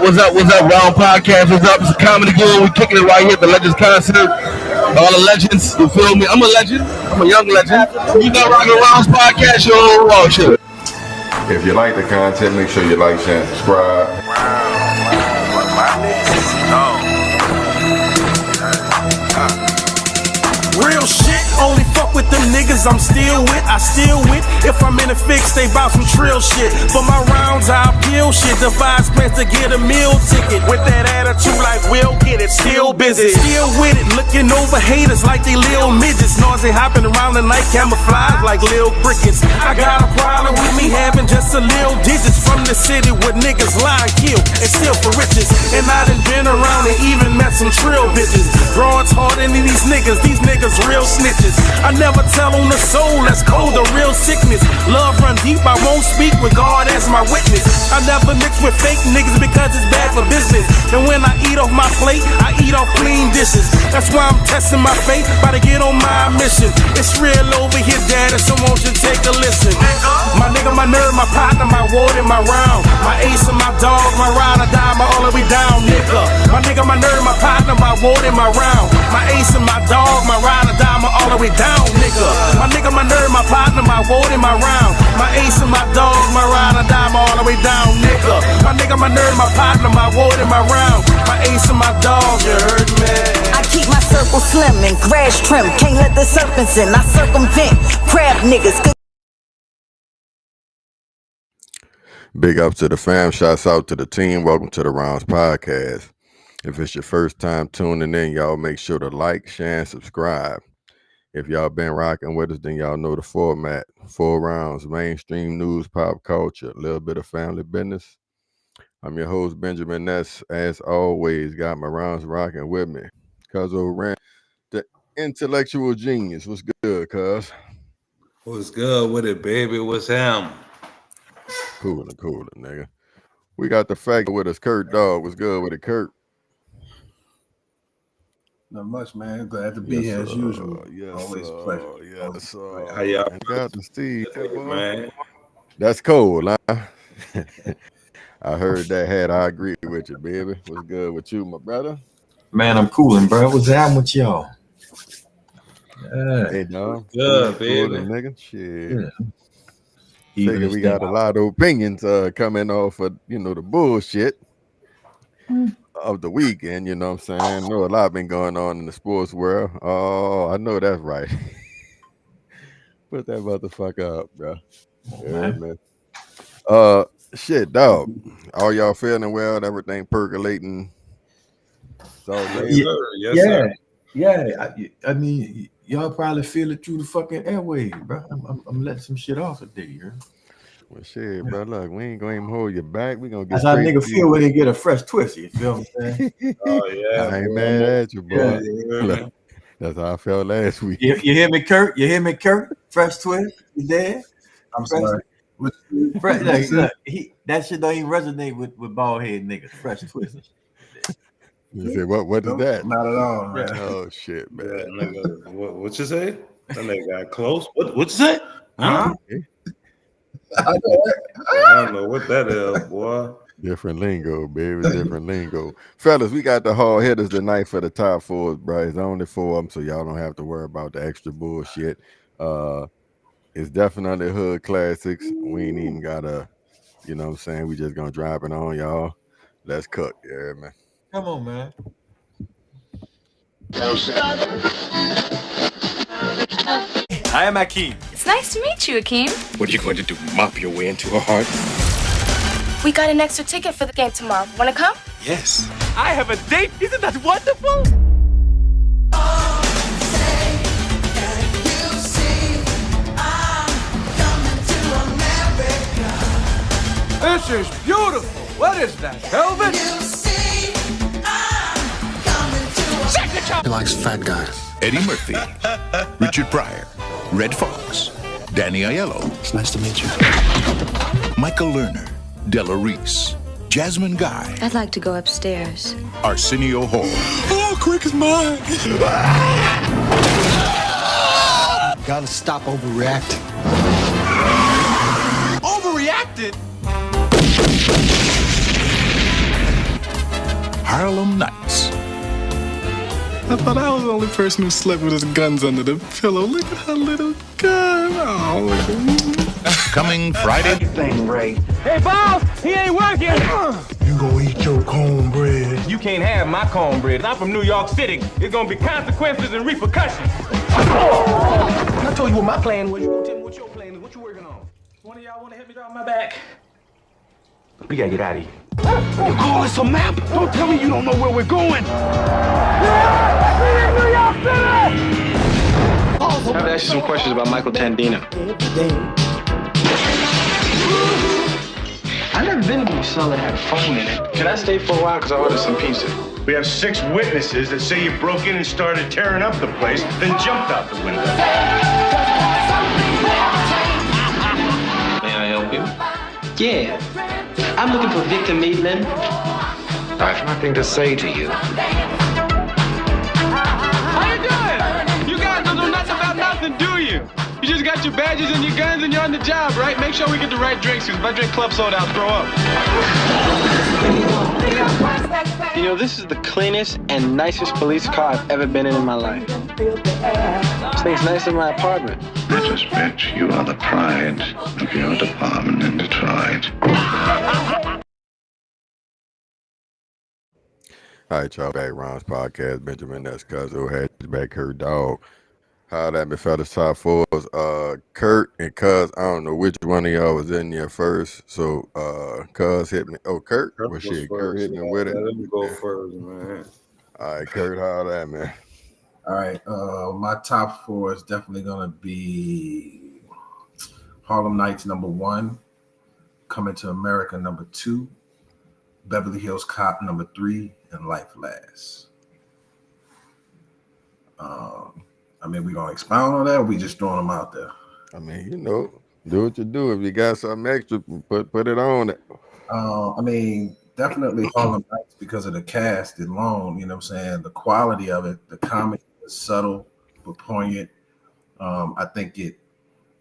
What's up? Round Podcast. What's up? It's a comedy gold. We kicking it right here at the Legends concert. All the legends, you feel me? I'm a legend. I'm a young legend. You got rocking Rounds Podcast, yo. Oh, shit. If you like the content, make sure you like, share, and subscribe. Real shit, only fuck with them niggas I'm still with, I still with. If I'm in a fix, they bout some trill shit. For my rounds, I'll peel shit. Devise plans to get a meal ticket. With that attitude like we'll get it, still busy. Still with it, looking over haters like they little midgets. Noisy hopping around the night, camouflage like little crickets. I got a problem with me having just a little digits. From the city where niggas lie, kill, and steal for riches. And I done been around and even met some trill bitches. Drawings harder than these niggas real snitches. I never tell on the soul, that's cold, a real sickness. Love run deep, I won't speak with God as my witness. I never mix with fake niggas because it's bad for business. And when I eat off my plate, I eat off clean dishes. That's why I'm testing my fate, about to get on my mission. It's real over here, daddy, so won't you take a listen. My nigga, my nerve, my partner, my ward, and my round. My ace and my dog, my ride or die, my all the way down, nigga. My nigga, my nerve, my partner, my ward, and my round. My ace and my dog, my ride or die, my all the way down, nigga. My nigga, my nerve, my partner, my ward, and my round. My ace and my dog, my ride or die, my all the way down, nigga. My nigga, my nerve, my partner, my ward, and my round. My ace and my dog, you heard me. I keep my circle slim and grass trim. Can't let the serpents in. I circumvent crab niggas. Big ups to the fam. Shouts out to the team. Welcome to the Rounds Podcast. If it's your first time tuning in, y'all make sure to like, share, and subscribe. If y'all been rocking with us, then y'all know the format. 4 rounds, mainstream news, pop culture, a little bit of family business. I'm your host, Benjamin Ness. As always, got my rounds rocking with me. Cuz O'Ran, the intellectual genius. What's good, cuz? What's good with it, baby? What's him? Cooler, nigga. We got the fact with us, Kurt Dog. What's good with it, Kurt? Not much, man. Glad to be here as usual. Yes, always a pleasure. Yes, how y'all? Got the Steve, man. That's cool, huh? I heard that hat. I agree with you, baby. What's good with you, my brother? Man, I'm cooling, bro. What's happening with y'all? Hey, dog. Good, baby. Nigga. Shit. Yeah. Figure we got a lot of opinions coming off of, the bullshit of the weekend, you know what I'm saying? I know a lot been going on in the sports world. Oh, I know that's right. Put that motherfucker up, bro. Yeah, man. Shit, dog. All y'all feeling well? Everything percolating? Sir. I mean, y'all probably feel it through the fucking airwaves, bro. I'm letting some shit off today, you know? Well, shit, bro. Look, we ain't gonna even hold you back. We gonna get. That's how nigga feel when they get a fresh twist. You feel what I'm saying? Oh yeah. I ain't mad at you, boy. Yeah. Look, that's how I felt last week. You hear me, Kurt? Fresh twist. You there? I'm sorry. Look, that shit don't even resonate with bald head niggas. Fresh twist. You say what is that? Not at all, man. Oh shit, man. Yeah, nigga, what you say? That nigga got close. What you say? Huh? I don't know what that is, boy. Different lingo, baby. Different lingo. Fellas, we got the hard hitters tonight for the top 4, bro. It's only 4 of them, so y'all don't have to worry about the extra bullshit. It's definitely hood classics. We ain't even gotta, you know what I'm saying? We just gonna drop it on y'all. Let's cook. Yeah, man. Come on, man. I am Akeem. It's nice to meet you, Akeem. What are you going to do? Mop your way into her heart? We got an extra ticket for the game tomorrow. Wanna come? Yes. I have a date. Isn't that wonderful? This is beautiful. What is that, velvet? He likes fat guys. Eddie Murphy, Richard Pryor, Red Fox, Danny Aiello. It's nice to meet you. Michael Lerner, Della Reese, Jasmine Guy. I'd like to go upstairs. Arsenio Hall. Oh, quick as mine. Gotta stop overreacting. Overreacted? Harlem Nights. I thought I was the only person who slept with his guns under the pillow. Look at her little gun. Oh, look at me. Coming Friday. Thing, Ray. Hey, boss, he ain't working. You gonna eat your cornbread. You can't have my cornbread. I'm from New York City. There's gonna be consequences and repercussions. I told you what my plan was. You gonna tell me what your plan is. What you working on? One of y'all wanna help me draw my back? We gotta get out of here. You call this a map? Don't tell me you don't know where we're going. New York City! I have to ask you some questions about Michael Tandino. I've never been to a cell that had a phone in it. Can I stay for a while? Because I ordered some pizza. We have 6 witnesses that say you broke in and started tearing up the place, then jumped out the window. May I help you? Yeah. I'm looking for Victor Maitland. I have nothing to say to you. How you doing? You guys don't know nothing about nothing, do you? You just got your badges and your guns and you're on the job, right? Make sure we get the right drinks, because if I drink club soda, I'll throw up. You know, this is the cleanest and nicest police car I've ever been in my life. This thing's nicer than my apartment. Retrospect, you are the pride of your department in Detroit. All right, y'all, back Ron's podcast. Benjamin, that's Cuzzo, Hatchback, Kurt Dog. How that before the top fours, Kurt and Cuz, I don't know which one of y'all was in there first. So Cuz hit me. Oh, Kurt? Well, shit, Kurt hit me with it. Let me go first, man. All right, Kurt, how that, man? All right, my top 4 is definitely gonna be Harlem Nights #1, Coming to America #2, Beverly Hills Cop #3, and Life Last. I mean, we gonna expound on that, or we just throwing them out there? I mean, you know, do what you do. If you got something extra, put it on it. I mean, definitely Harlem Nights because of the cast alone. You know what I'm saying? The quality of it, the comedy was subtle but poignant. I think it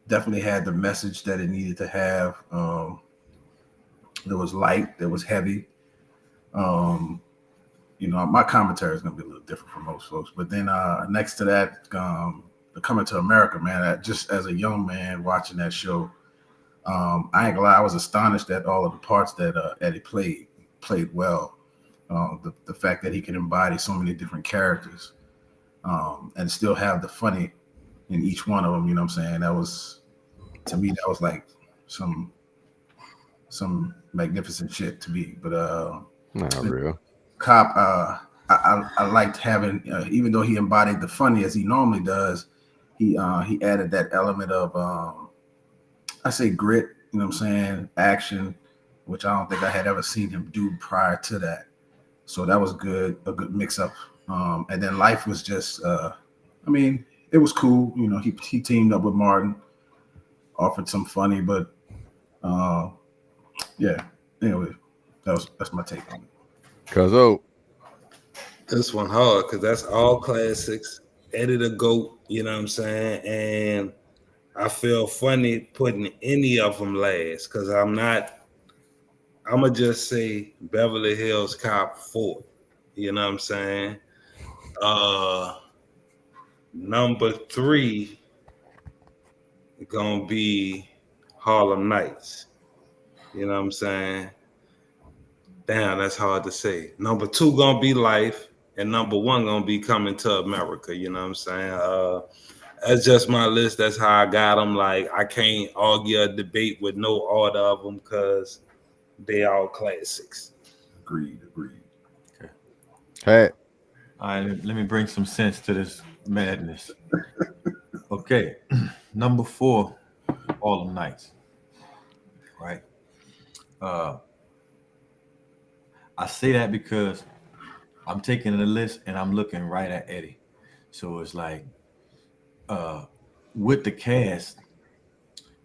definitely had the message that it needed to have. There was light, there was heavy. You know, my commentary is gonna be a little different from most folks. But then next to that, the Coming to America, man. Just as a young man watching that show, I ain't gonna lie, I was astonished at all of the parts that Eddie played well. The fact that he can embody so many different characters and still have the funny in each one of them. You know what I'm saying? That was, to me, that was like some magnificent shit to me. But not real. Cop, I liked having, even though he embodied the funny as he normally does, he added that element of I say grit, you know what I'm saying, action, which I don't think I had ever seen him do prior to that. So that was good, a good mix up. And then Life was just, I mean, it was cool. You know, he teamed up with Martin, offered some funny, but yeah. Anyway, that's my take on it. Cuzzo. This one hard because that's all classics. Eddie the GOAT, you know what I'm saying? And I feel funny putting any of them last because I'm going to just say Beverly Hills Cop 4. You know what I'm saying? Number 3 going to be Harlem Nights. You know what I'm saying? Damn, that's hard to say. Number 2 gonna be Life, and number 1 gonna be Coming to America. You know what I'm saying? That's just my list. That's how I got them. Like, I can't argue a debate with no order of them because they all classics. Agreed. Okay. Hey. All right, let me bring some sense to this madness. Okay, number 4, Harlem Nights. Right. I say that because I'm taking the list and I'm looking right at Eddie. So it's like, with the cast,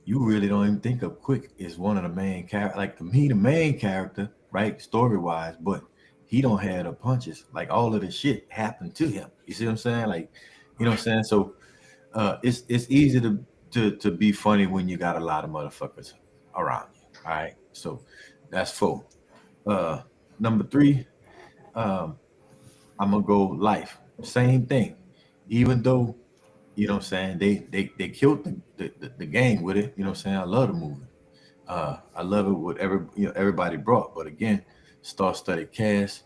you really don't even think of Quick as one of the main characters. Like, to me, the main character, right, story-wise, but he don't have the punches. Like, all of the shit happened to him. You see what I'm saying? Like, you know what I'm saying? So it's easy to be funny when you got a lot of motherfuckers around you. All right. So that's 4. Number 3, I'm gonna go Life. Same thing. Even though, you know what I'm saying, they killed the game with it. You know what I'm saying? I love the movie. I love it with everybody brought. But again, star-studded cast.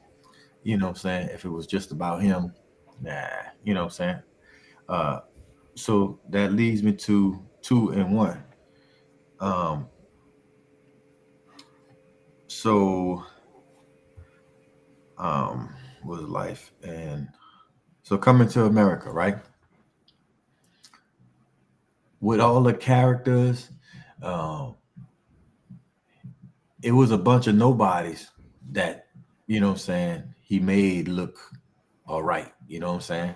You know what I'm saying? If it was just about him, nah. You know what I'm saying? So that leads me to 2 and 1. So was Life, and so Coming to America, right? With all the characters, it was a bunch of nobodies that, you know what I'm saying, he made look all right. You know what I'm saying?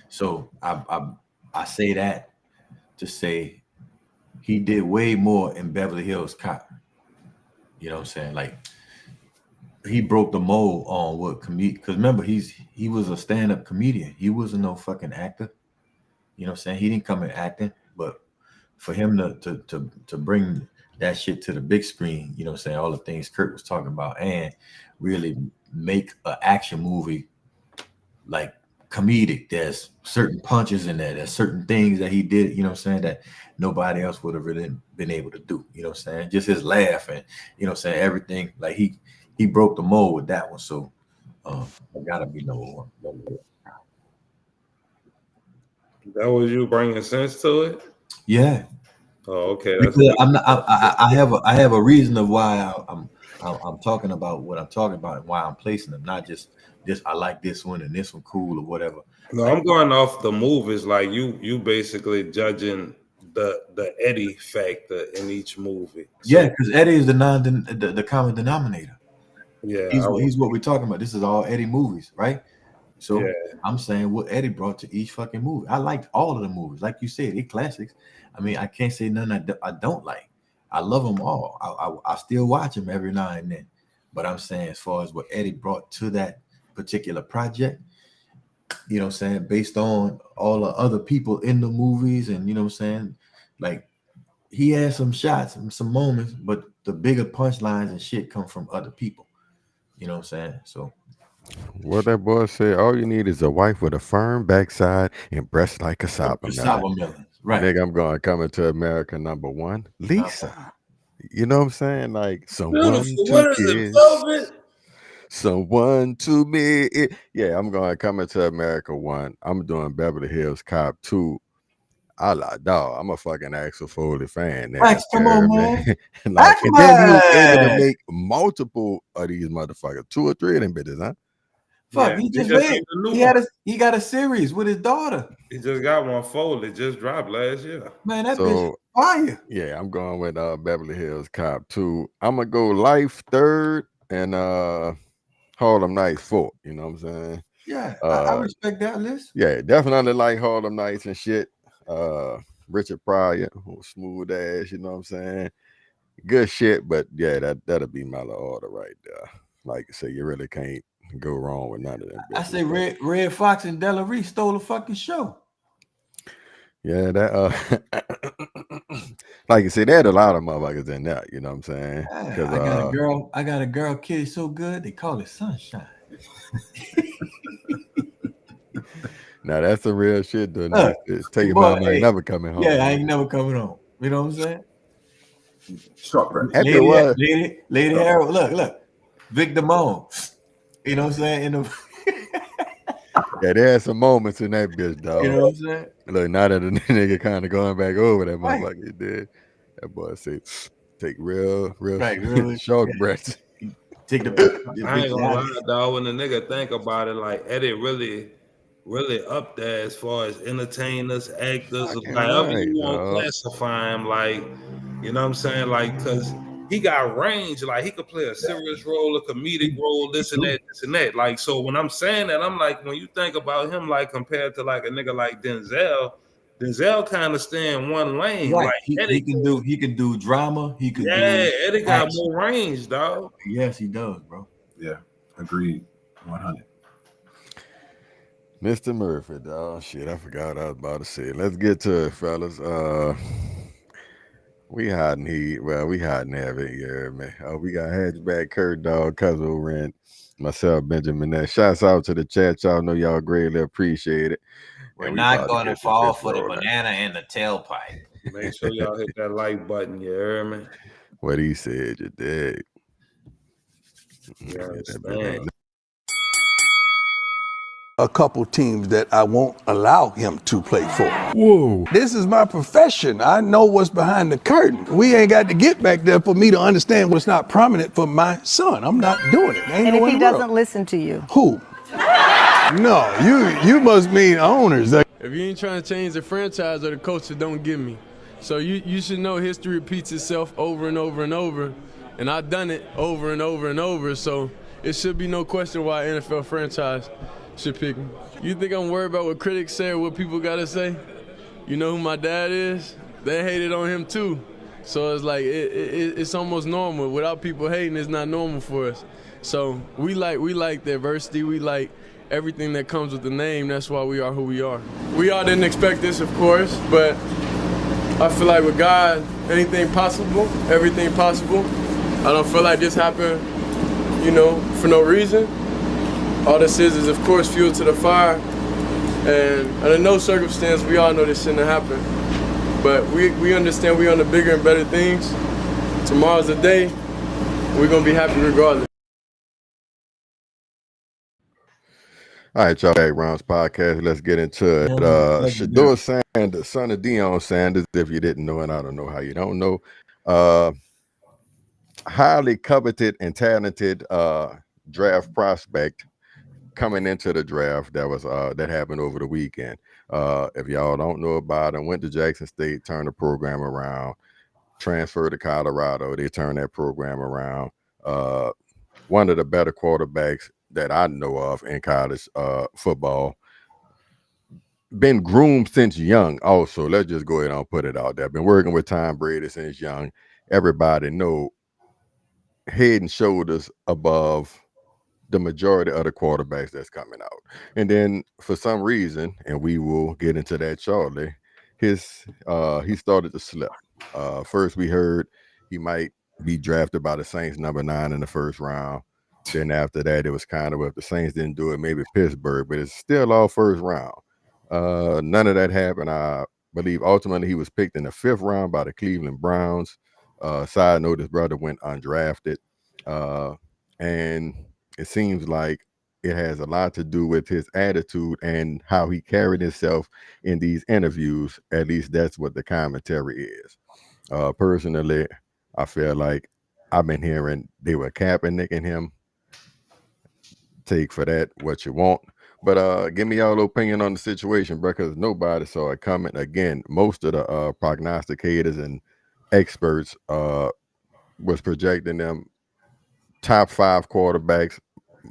So I say that to say he did way more in Beverly Hills Cop. You know what I'm saying? Like, he broke the mold on what because remember, he was a stand-up comedian. He wasn't no fucking actor. You know what I'm saying? He didn't come in acting, but for him to bring that shit to the big screen, you know what I'm saying, all the things Kurt was talking about, and really make an action movie like comedic. There's certain punches in there. There's certain things that he did, you know what I'm saying, that nobody else would have really been able to do. You know what I'm saying? Just his laugh and, you know what I'm saying, everything. Like he broke the mold with that one. So I gotta be number one. That was you bringing sense to it? Yeah. Oh, okay. That's Because I'm not, I have a reason of why I'm talking about what I'm talking about and why I'm placing them, not just this. I like this one and this one cool or whatever. No, Like, I'm going off the movies. Like you basically judging the Eddie factor in each movie. So, yeah, because Eddie is the common denominator. yeah, He's what we're talking about. This is all Eddie movies, right? So yeah. I'm saying what Eddie brought to each fucking movie. I liked all of the movies, like you said, they classics. I mean, I can't say none I don't like. I love them all. I still watch them every now and then. But I'm saying, as far as what Eddie brought to that particular project, you know what I'm saying, based on all the other people in the movies, and you know what I'm saying, like, he had some shots and some moments, but the bigger punchlines and shit come from other people. You know what I'm saying? So What that boy said, all you need is a wife with a firm backside and breasts like a cassava cassava melon. melons, right? Nigga, I'm going Coming to America #1. Lisa. You know what I'm saying? Like, someone Beautiful. to What is it, kiss, velvet? someone to me. Yeah, I'm going Coming to America 1. I'm doing Beverly Hills Cop 2. I like, dog, I'm a fucking Axel Foley fan. Nigga. Max, come on, man. Like, and then he was able to make multiple of these motherfuckers, 2 or 3 of them bitches, huh? Fuck, Yeah, he just got made. the new He one. he got a series with his daughter. He just got one folded. Just dropped last year. Man, that bitch So fire. yeah, I'm going with Beverly Hills Cop 2. I'm gonna go Life 3rd and Harlem Nights 4th. You know what I'm saying? Yeah, I respect that list. Yeah, definitely like Harlem Nights and shit. Richard Pryor, smooth ass, you know what I'm saying? Good shit, but yeah, that'll be my little order right there. Like I say, you really can't go wrong with none of them. I say Red Fox and Della Reese stole the fucking show. Yeah, that like you said, they had a lot of motherfuckers in that, you know what I'm saying? Yeah, I got a girl kid so good they call it Sunshine. Now that's the real shit, though. Tell your mom I ain't never coming home. Yeah, I ain't never coming home. You know what I'm saying? Short Lady Harold, look. Vic Damone. You know what I'm saying? Yeah, there had some moments in that bitch, dog. You know what I'm saying? Look, now that the nigga kind of going back over that motherfucker he did, that boy said, take real short breaths. Take the I ain't gonna lie, dog. When the nigga think about it, like Eddie really up there as far as entertainers, actors, however you want to classify him. Like, you know what I'm saying? Like, cause he got range. Like, he could play a serious role, a comedic role, this and that. Like, so when I'm saying that, I'm like, when you think about him, like compared to like a nigga like Denzel kind of stay in one lane. Right. Like He can do drama. He could do Eddie got action. more range, dog. Yes, he does, bro. Yeah, agreed. 100. Mr. Murphy, dog. Shit, I forgot what I was about to say. Let's get to it, fellas. We hiding heat. Well, we hiding heavy, yeah, man. We got Hatchback, Kurt Dog, Cousin Rent, myself, Benjamin Nash. Shouts out to the chat. Y'all know y'all greatly appreciate it. We're And we not about to going to get this fall shit for the rolling. banana in the tailpipe. Make sure y'all hit that like button, you hear me? What he said, you dig? You understand? A couple teams that I won't allow him to play for. Whoa. This is my profession. I know what's behind the curtain. We ain't got to get back there for me to understand what's not prominent for my son. I'm not doing it. Ain't And no if way he in the world. doesn't listen to you? Who? No, you must mean owners. If you ain't trying to change the franchise or the culture, don't get me. So you should know history repeats itself over and over and over. And I've done it over and over and over. So it should be no question why an NFL franchise should pick me. You think I'm worried about what critics say or what people gotta say? You know who my dad is? They hated on him too. So it's like it's almost normal. Without people hating, it's not normal for us. So we like diversity. We like everything that comes with the name. That's why we are who we are. We all didn't expect this, of course, but I feel like with God, anything possible, everything possible. I don't feel like this happened, for no reason. All this is of course, fuel to the fire. And under no circumstance, we all know this shouldn't have happened. But we understand we on the bigger and better things. Tomorrow's the day. We're going to be happy regardless. All right, y'all. Back Rounds Podcast. Let's get into it. Shedeur Sanders, son of Deion Sanders, if you didn't know, and I don't know how you don't know. Highly coveted and talented draft prospect coming into the draft that happened over the weekend. If y'all don't know about him, went to Jackson State, turned the program around, transferred to Colorado. They turned that program around. One of the better quarterbacks that I know of in college football. Been groomed since young also. Let's just go ahead and put it out there. Been working with Tom Brady since young. Everybody know head and shoulders above the majority of the quarterbacks that's coming out. And then for some reason, and we will get into that shortly, he started to slip. First we heard he might be drafted by the Saints number 9 in the first round. Then after that, it was kind of, if the Saints didn't do it, maybe Pittsburgh, but it's still all first round. None of that happened. I believe ultimately he was picked in the 5th round by the Cleveland Browns. Side note, his brother went undrafted. And it seems like it has a lot to do with his attitude and how he carried himself in these interviews. At least that's what the commentary is. Personally, I feel like I've been hearing they were Kaepernicking him. Take for that what you want. But give me y'all opinion on the situation, bro, because nobody saw it coming. Again, most of the prognosticators and experts was projecting them top 5 quarterbacks.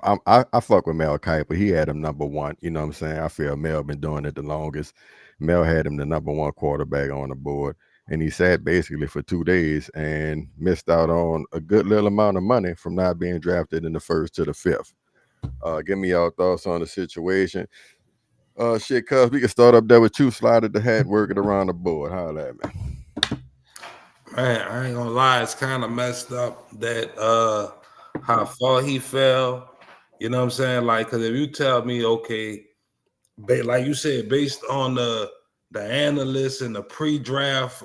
I fuck with Mel Kiper. He had him number 1. You know what I'm saying? I feel Mel been doing it the longest. Mel had him the number 1 quarterback on the board. And he sat basically for 2 days and missed out on a good little amount of money from not being drafted in the 1st to the 5th. Give me y'all thoughts on the situation. Shit, cuz we can start up there with you, slided the hat, working around the board. Holla at me. Man, I ain't gonna lie, it's kind of messed up that how far he fell. You know what I'm saying? Like, because if you tell me, okay, like you said, based on the analysts and the pre-draft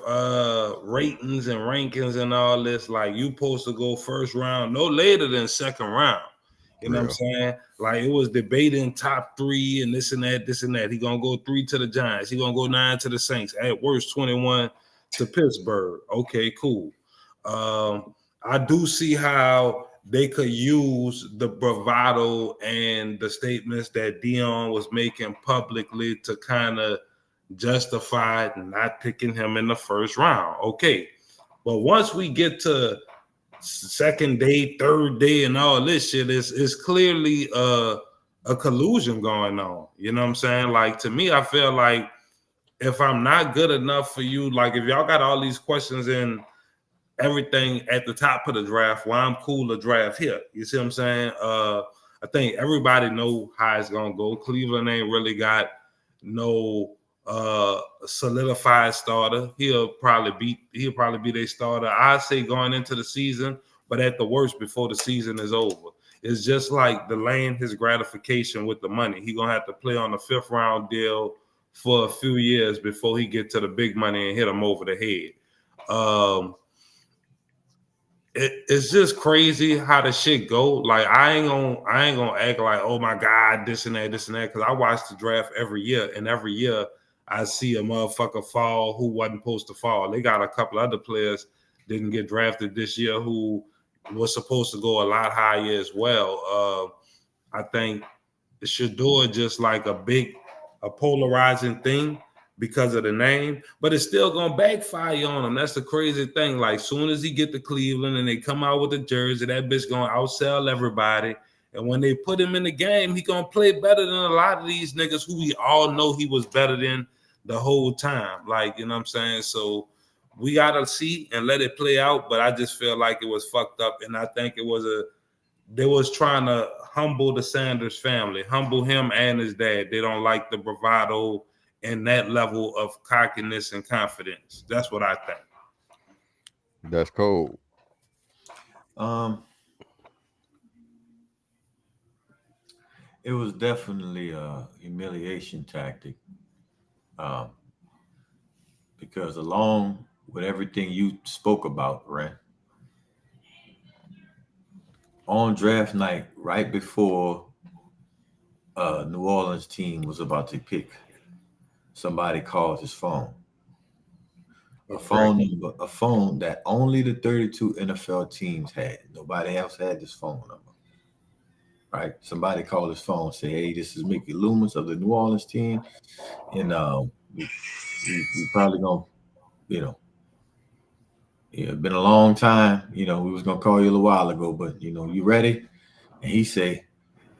ratings and rankings and all this, like you supposed to go 1st round, no later than 2nd round. You know what I'm saying? Like it was debating top 3 and this and that, this and that. He gonna go 3 to the Giants. He gonna go 9 to the Saints. At worst, 21 to Pittsburgh. Okay, cool. I do see how they could use the bravado and the statements that Deion was making publicly to kind of justify not picking him in the 1st round. Okay. But once we get to 2nd day, 3rd day, and all this shit, is clearly a collusion going on. You know what I'm saying? Like, to me, I feel like if I'm not good enough for you, like if y'all got all these questions and everything at the top of the draft, well, I'm cool to draft here. You see what I'm saying? I think everybody know how it's gonna go. Cleveland ain't really got no solidified starter. He'll probably be their starter. I say going into the season, but at the worst before the season is over. It's just like delaying his gratification with the money. He's gonna have to play on a 5th round deal for a few years before he get to the big money and hit him over the head. It's just crazy how the shit go. Like I ain't gonna act like, oh my God, this and that, because I watch the draft every year, and every year I see a motherfucker fall who wasn't supposed to fall. They got a couple other players didn't get drafted this year who was supposed to go a lot higher as well. I think Shedeur just like a polarizing thing because of the name, but it's still gonna backfire on him. That's the crazy thing. Like soon as he get to Cleveland and they come out with a jersey, that bitch gonna outsell everybody. And when they put him in the game, he gonna play better than a lot of these niggas who we all know he was better than the whole time. Like, you know what I'm saying? So we gotta see and let it play out. But I just feel like it was fucked up, and I think they was trying to humble the Sanders family, humble him and his dad. They don't like the bravado and that level of cockiness and confidence. That's what I think. That's cold. It was definitely a humiliation tactic. Because along with everything you spoke about, right? On draft night, right before New Orleans team was about to pick, somebody called his phone. A phone number, a phone that only the 32 NFL teams had. Nobody else had this phone number. Right? Somebody called his phone, say, "Hey, this is Mickey Loomis of the New Orleans team, and we probably gonna, it's been a long time. We was gonna call you a little while ago, but you ready?" And he say,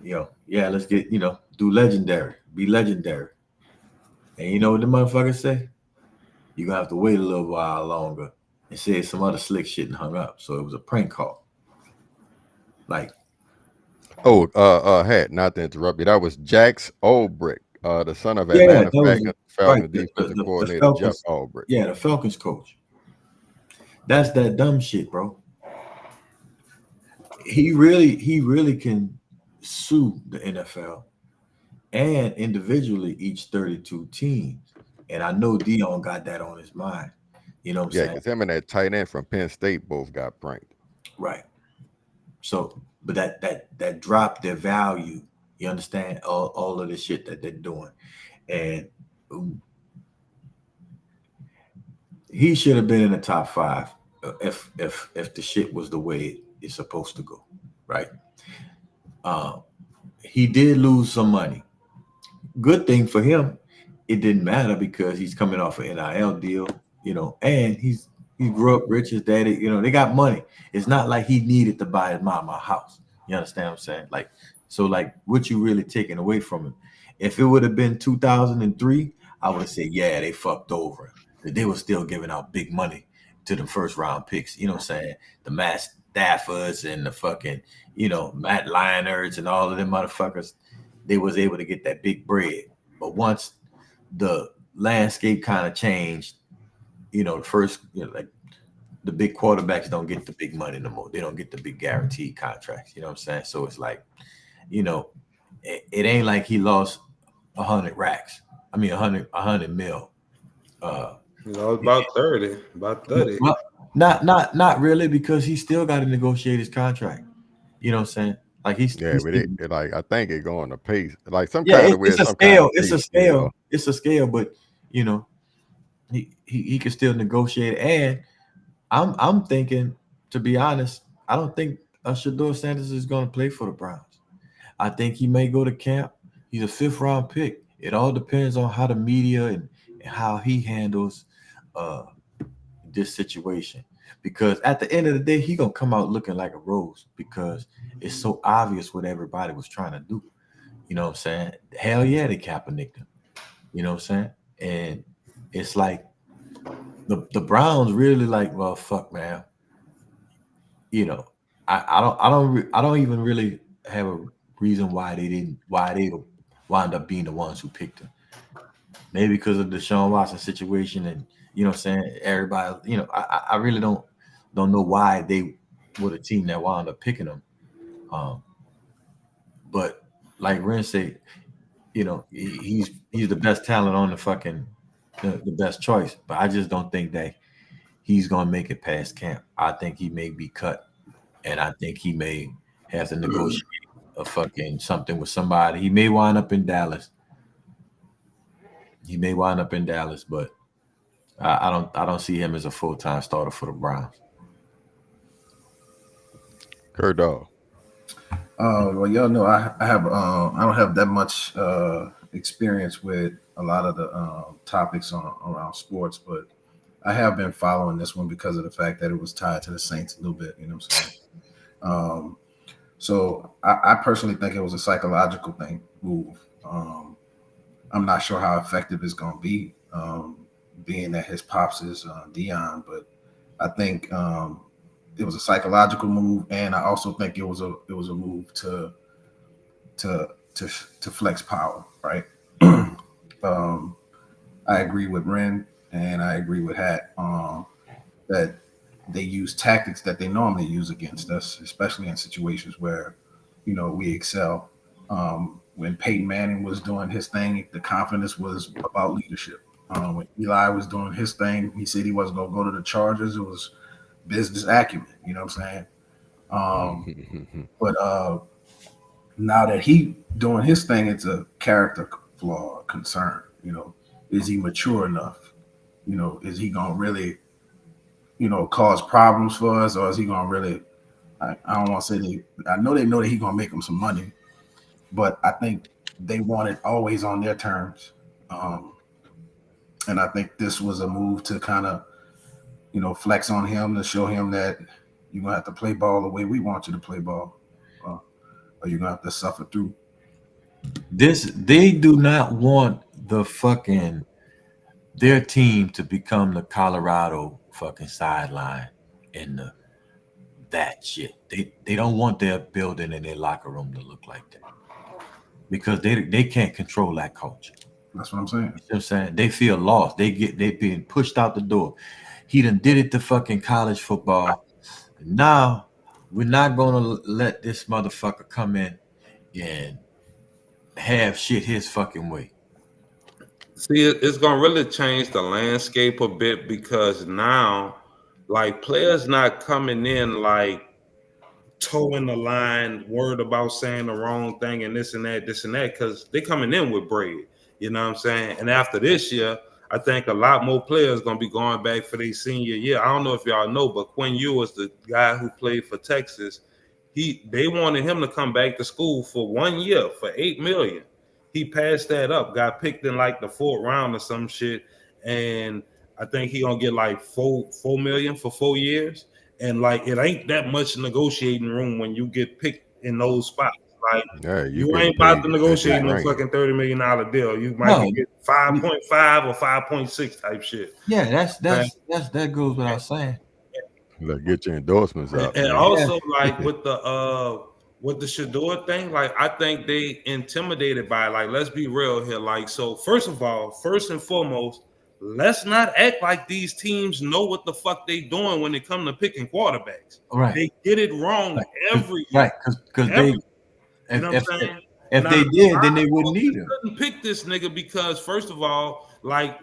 "Yeah, let's get, do legendary, be legendary." And you know what the motherfucker say? You're gonna have to wait a little while longer, and said some other slick shit and hung up. So it was a prank call. Like, not to interrupt you. That was Jax Ulbrich, the son of Atlanta Falcons defensive coordinator Jeff Ulbrich. Yeah, the Falcons coach. That's that dumb shit, bro. He really can sue the NFL and individually each 32 teams. And I know Dion got that on his mind. You know what I'm saying? Yeah, because him and that tight end from Penn State both got pranked. Right. So, but that dropped their value. You understand? All of the shit that they're doing. And he should have been in the top 5 if the shit was the way it's supposed to go. Right. He did lose some money. Good thing for him, it didn't matter because he's coming off an NIL deal, and he grew up rich. His daddy, they got money. It's not like he needed to buy his mama a house. You understand what I'm saying? Like, what you really taking away from him? If it would have been 2003, I would have said, yeah, they fucked over him. They were still giving out big money to the first round picks. You know what I'm saying? The Matt Staffords and the fucking, Matt Leinarts and all of them motherfuckers. They was able to get that big bread. But once the landscape kind of changed, the first, like the big quarterbacks don't get the big money no more. They don't get the big guaranteed contracts. You know what I'm saying? So it's like, it ain't like he lost 100 racks. I mean, 100 mil. About 30. Well, not really, because he still got to negotiate his contract. You know what I'm saying? Like I think it going to pace like some kind of way. It's a scale. It's a scale. It's a scale. But he can still negotiate. And I'm thinking, to be honest, I don't think Shedeur Sanders is going to play for the Browns. I think he may go to camp. He's a 5th round pick. It all depends on how the media and how he handles this situation. Because at the end of the day, he gonna come out looking like a rose because it's so obvious what everybody was trying to do. You know what I'm saying? Hell yeah, they Kaepernicked him. You know what I'm saying? And it's like the Browns really like, well, fuck, man. I don't even really have a reason why they would wind up being the ones who picked him. maybe because of the Deshaun Watson situation, and you know what I'm saying, everybody, I really don't know why they were the team that wound up picking him. But like Ren said, he's the best talent on the fucking the best choice. But I just don't think that he's gonna make it past camp. I think he may be cut, and I think he may have to negotiate a fucking something with somebody. He may wind up in Dallas. But I don't see him as a full-time starter for the Browns. Kurt Dog. Well, y'all know I don't have that much experience with a lot of the topics around sports, but I have been following this one because of the fact that it was tied to the Saints a little bit. You know what I'm saying? So I personally think it was a psychological move. I'm not sure how effective it's going to be, being that his pops is Dion, but I think it was a psychological move, and I also think it was a move to flex power, right? I agree with Ren and I agree with Hat that they use tactics that they normally use against us, especially in situations where we excel. When Peyton Manning was doing his thing, the confidence was about leadership. When Eli was doing his thing, he said he wasn't going to go to the Chargers. It was business acumen, you know what I'm saying? But now that he doing his thing, it's a character flaw concern. Is he mature enough? Is he gonna really, cause problems for us, or is he gonna really? I don't want to say I know they know that he's gonna make them some money, but I think they want it always on their terms, and I think this was a move to kind of, flex on him, to show him that you're gonna have to play ball the way we want you to play ball, or you're gonna have to suffer through. They do not want their team to become the Colorado fucking sideline in that shit. They don't want their building and their locker room to look like that, because they can't control that culture. That's what I'm saying. You know what I'm saying? They feel lost. They being pushed out the door. He done did it to fucking college football. Now we're not gonna let this motherfucker come in and have shit his fucking way. See, it's gonna really change the landscape a bit, because now, like, players not coming in like towing the line, worried about saying the wrong thing and this and that, because they coming in with bread. You know what I'm saying? And after this year, I think a lot more players gonna be going back for their senior year. I don't know if y'all know, but Quinn Ewers, the guy who played for Texas, they wanted him to come back to school for 1 year for $8 million. He passed that up, got picked in like the 4th round or some shit, and I think he gonna get like $4 million for 4 years. And like, it ain't that much negotiating room when you get picked in those spots. Like, you ain't about to negotiate no fucking $30 million deal. You might get 5.5 or 5.6 type shit. Yeah, that goes without saying. Like, get your endorsements up. And also, like, with the Shedeur thing, like, I think they intimidated by it. Like, let's be real here. Like, so first and foremost, let's not act like these teams know what the fuck they doing when it come to picking quarterbacks. Right. They get it wrong every year. Right, because they, if they did, then they wouldn't need him. Couldn't pick this nigga because, first of all, like,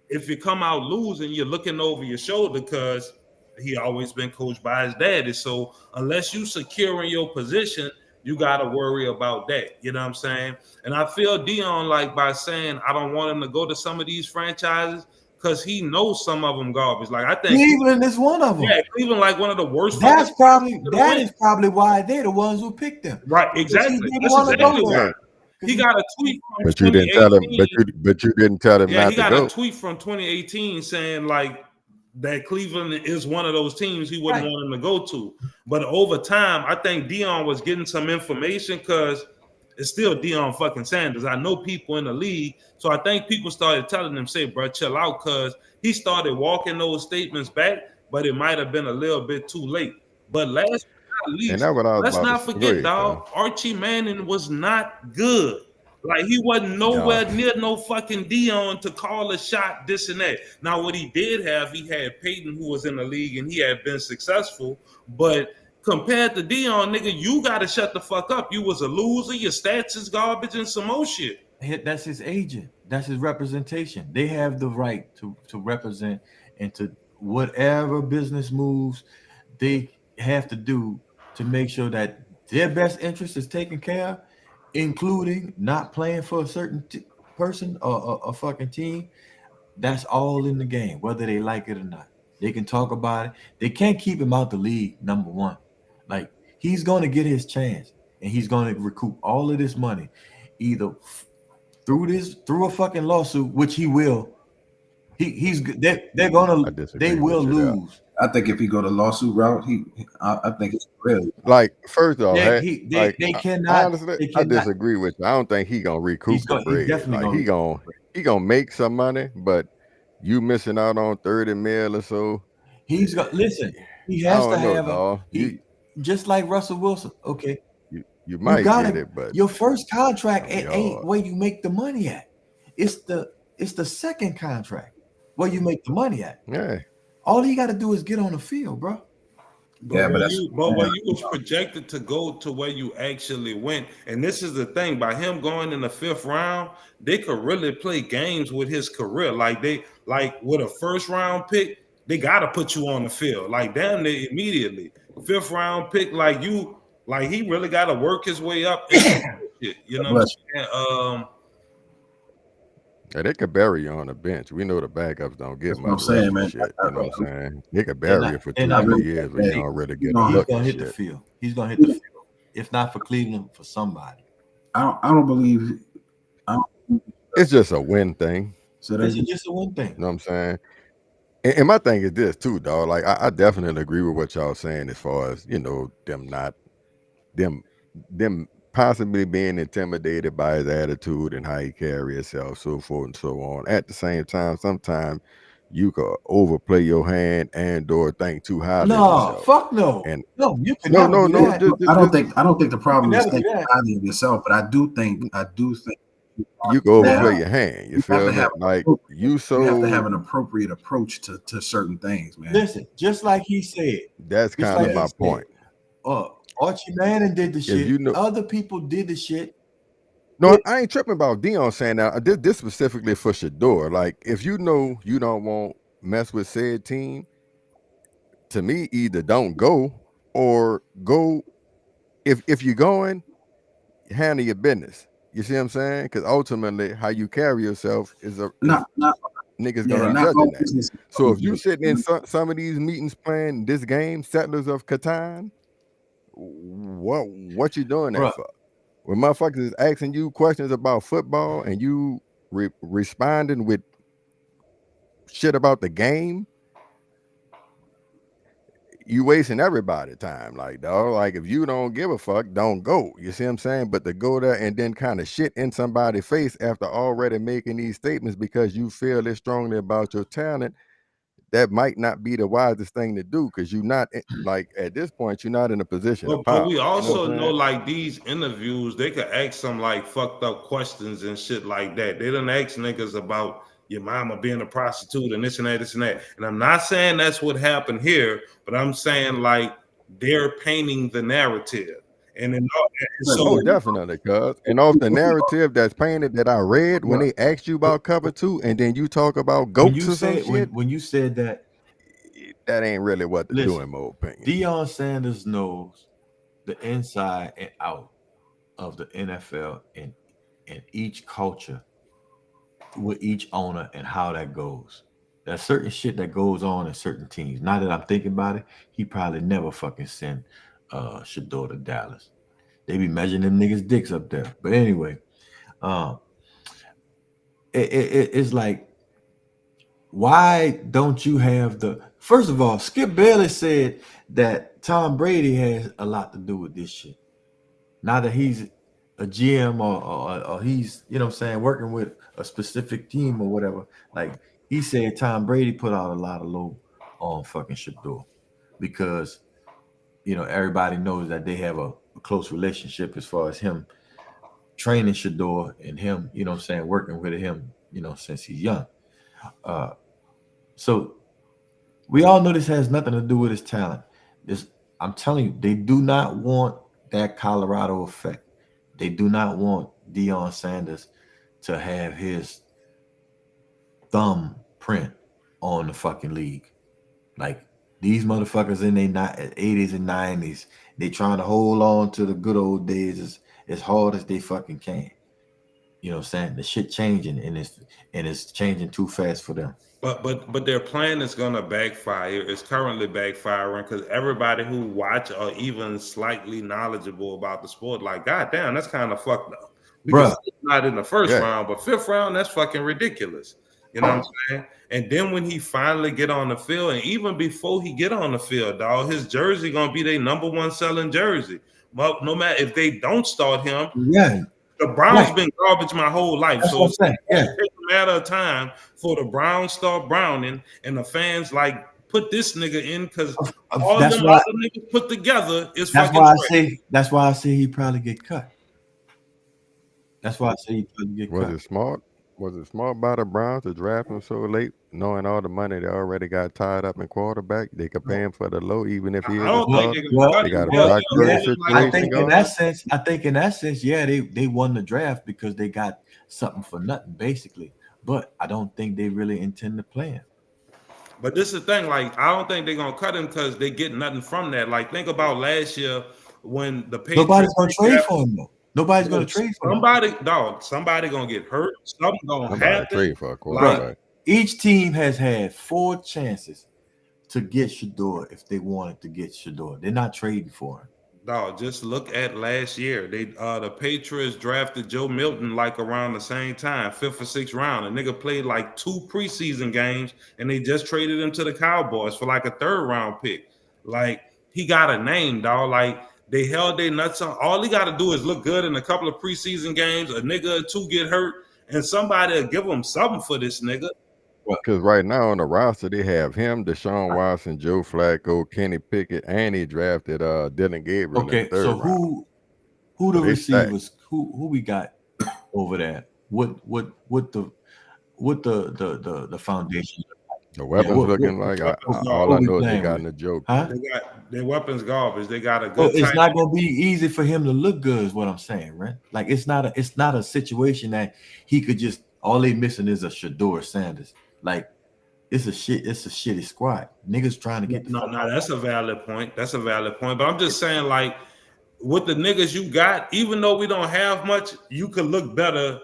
if you come out losing, you're looking over your shoulder because he always been coached by his daddy. So unless you secure in your position, you got to worry about that. You know what I'm saying? And I feel Dion, like, by saying I don't want him to go to some of these franchises, because he knows some of them garbage. Like, I think Cleveland is one of them. Yeah, Cleveland, like, one of the worst. That is probably why they're the ones who picked him. Right, exactly. That's exactly why. He got a tweet from But you didn't tell him. But you didn't tell him not to go. He got a tweet from 2018 saying, like, that Cleveland is one of those teams he wouldn't want him to go to. But over time, I think Dion was getting some information, because it's still Dion fucking Sanders. I know people in the league, so I think people started telling him, say, bro, chill out, because he started walking those statements back, but it might have been a little bit too late. But last but not least, let's not forget, dog, Archie Manning was not good. Like he wasn't nowhere near no fucking Dion to call a shot, this and that. Now what he did have, he had Peyton who was in the league and he had been successful, but compared to Dion, nigga, you gotta shut the fuck up. You was a loser, your stats is garbage and some more shit. That's his agent. That's his representation. They have the right to represent and to whatever business moves they have to do to make sure that their best interest is taken care of, including not playing for a certain person or a fucking team. That's all in the game, whether they like it or not. They can talk about it. They can't keep him out the league, number one. Like, he's going to get his chance, and he's going to recoup all of this money, either through a fucking lawsuit, which he will. They're gonna they will lose. I think if he go the lawsuit route, I think it's real. Like, first off, they cannot. Honestly, I disagree with you. I don't think he gonna recoup the bread. Like he gonna make some money, but you missing out on 30 mil or so. He's got listen. He has to have just like Russell Wilson. Okay, you might get it, but your first contract ain't where you make the money at. It's the second contract where you make the money at. Yeah. All he got to do is get on the field, bro. But when you was projected to go to where you actually went, and this is the thing, by him going in the 5th round, they could really play games with his career. Like with a 1st round pick, they gotta put you on the field. Like damn near immediately. 5th round pick, he really gotta work his way up. You know what I'm saying? Yeah, they could bury you on the bench. We know the backups don't get much. Saying, man. Shit, you know what I'm saying? They could bury you for 2-3 years, but you don't really get a look. He's gonna hit the field. He's gonna hit the field. If not for Cleveland, for somebody. I don't believe. It's just a win thing. So that's just a win thing. You know what I'm saying? And my thing is this too, dog. Like I definitely agree with what y'all saying as far as them possibly being intimidated by his attitude and how he carry himself, so forth and so on. At the same time, sometimes you could overplay your hand and or think too highly of yourself. Fuck no. And you can no. I don't think the problem is thinking highly of yourself, but I do think you can overplay your hand. You feel me? Like you have to have an appropriate approach to certain things, man. Listen, just like he said. That's kind of my point. Archie Manning did the shit. Other people did the shit. No, I ain't tripping about Dion saying that. This specifically for Shedeur. Like, if you know you don't want mess with said team, to me, either don't go or go. If you're going, handle your business. You see what I'm saying? Because ultimately, how you carry yourself is niggas gonna judge that. So if you sitting in some of these meetings playing this game, Settlers of Catan, what you doing that for? When motherfuckers is asking you questions about football and you responding with shit about the game, you wasting everybody's time. Like, dog, like if you don't give a fuck, don't go. You see what I'm saying? But to go there and then kind of shit in somebody's face after already making these statements because you feel this strongly about your talent, that might not be the wisest thing to do because you're not like at this point you're not in a position of power. But we also know like these interviews, they could ask some like fucked up questions and shit like that. They don't ask niggas about your mama being a prostitute and this and that, this and that. And I'm not saying that's what happened here, but I'm saying like they're painting the narrative. And then definitely, cuz. And off the narrative that's painted that I read when they asked you about cover 2, and then you talk about goats or some shit. When you said that ain't really what to do in my opinion. Deion Sanders knows the inside and out of the NFL and each culture with each owner and how that goes. There's certain shit that goes on in certain teams. Now that I'm thinking about it, he probably never fucking sent Shedeur to Dallas. They be measuring them niggas' dicks up there. But anyway, it's like, why don't you have the first of all, Skip Bayless said that Tom Brady has a lot to do with this shit. Now that he's a GM or he's, you know what I'm saying, working with a specific team or whatever. Like he said Tom Brady put out a lot of load on fucking Shedeur because you know, everybody knows that they have a close relationship as far as him training Shedeur and him, you know what I'm saying, working with him, you know, since he's young. So we all know this has nothing to do with his talent. I'm telling you, they do not want that Colorado effect. They do not want Deion Sanders to have his thumbprint on the fucking league. Like these motherfuckers in their 80s and 90s, they trying to hold on to the good old days as hard as they fucking can. You know what I'm saying? The shit changing and it's changing too fast for them. But their plan is gonna backfire. It's currently backfiring because everybody who watch or even slightly knowledgeable about the sport, like, God damn, that's kind of fucked up. Because it's not in the first round, but fifth round, that's fucking ridiculous. You know what I'm saying? And then when he finally get on the field, and even before he get on the field, dog, his jersey gonna be their number one selling jersey. But no matter if they don't start him, the Browns been garbage my whole life. That's So what I'm saying. it's a matter of time for the Browns start browning and the fans like put this nigga in because all them other niggas put together is that's fucking why trash. that's why I say he probably get cut. That's why I say he probably get cut. Was it smart by the Browns to draft him so late, knowing all the money they already got tied up in quarterback? They could pay him for the low, even if he is a starter. They got a Brock Purdy situation I think going. in that sense, yeah, they won the draft because they got something for nothing, basically. But I don't think they really intend to play him. But this is the thing, like, I don't think they're gonna cut him because they get nothing from that. Like, think about last year when the Patriots. Nobody's gonna trade for him though. Nobody's gonna trade for him. Somebody gonna get hurt. Something gonna happen. Trade for a quarterback. Each team has had 4 chances to get Shedeur if they wanted to get Shedeur. They're not trading for him. Dog, just look at last year. The Patriots drafted Joe Milton like around the same time, 5th or 6th round. A nigga played like 2 preseason games, and they just traded him to the Cowboys for like a 3rd round pick. Like, he got a name, dog. Like, they held their nuts on. All he got to do is look good in a couple of preseason games. A nigga or 2 get hurt, and somebody will give him something for this nigga. Because right now on the roster they have him, Deshaun Watson, Joe Flacco, Kenny Pickett, and he drafted Dylan Gabriel in the 3rd round. Who the receivers? Who we got over there? What the foundation? The weapons looking like all I know is they got in the joke. Huh? They got their weapons garbage. They got a good. It's not gonna be easy for him to look good, is what I'm saying, right? Like it's not a situation that he could just all they missing is a Shedeur Sanders. Like it's a shitty squad. Niggas trying to get no, that's a valid point. That's a valid point. But I'm just saying, like, with the niggas you got, even though we don't have much, you could look better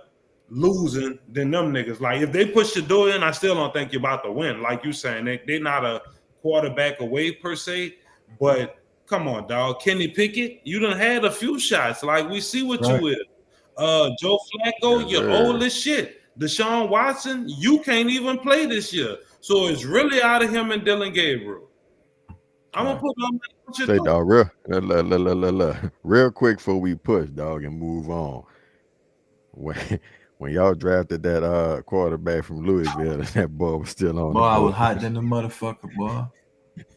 losing than them niggas. Like, if they push Shedeur in, I still don't think you're about to win. Like you saying, they're not a quarterback away per se. But come on, dog. Kenny Pickett, you done had a few shots. Like, we see what you with. Joe Flacco, you're old as shit. Deshaun Watson, you can't even play this year. So it's really out of him and Dylan Gabriel. I'm gonna put my Say, dog, real quick before we push, dog, and move on. When y'all drafted that quarterback from Louisville, that boy was still on. Boy, I was hot than the motherfucker, boy.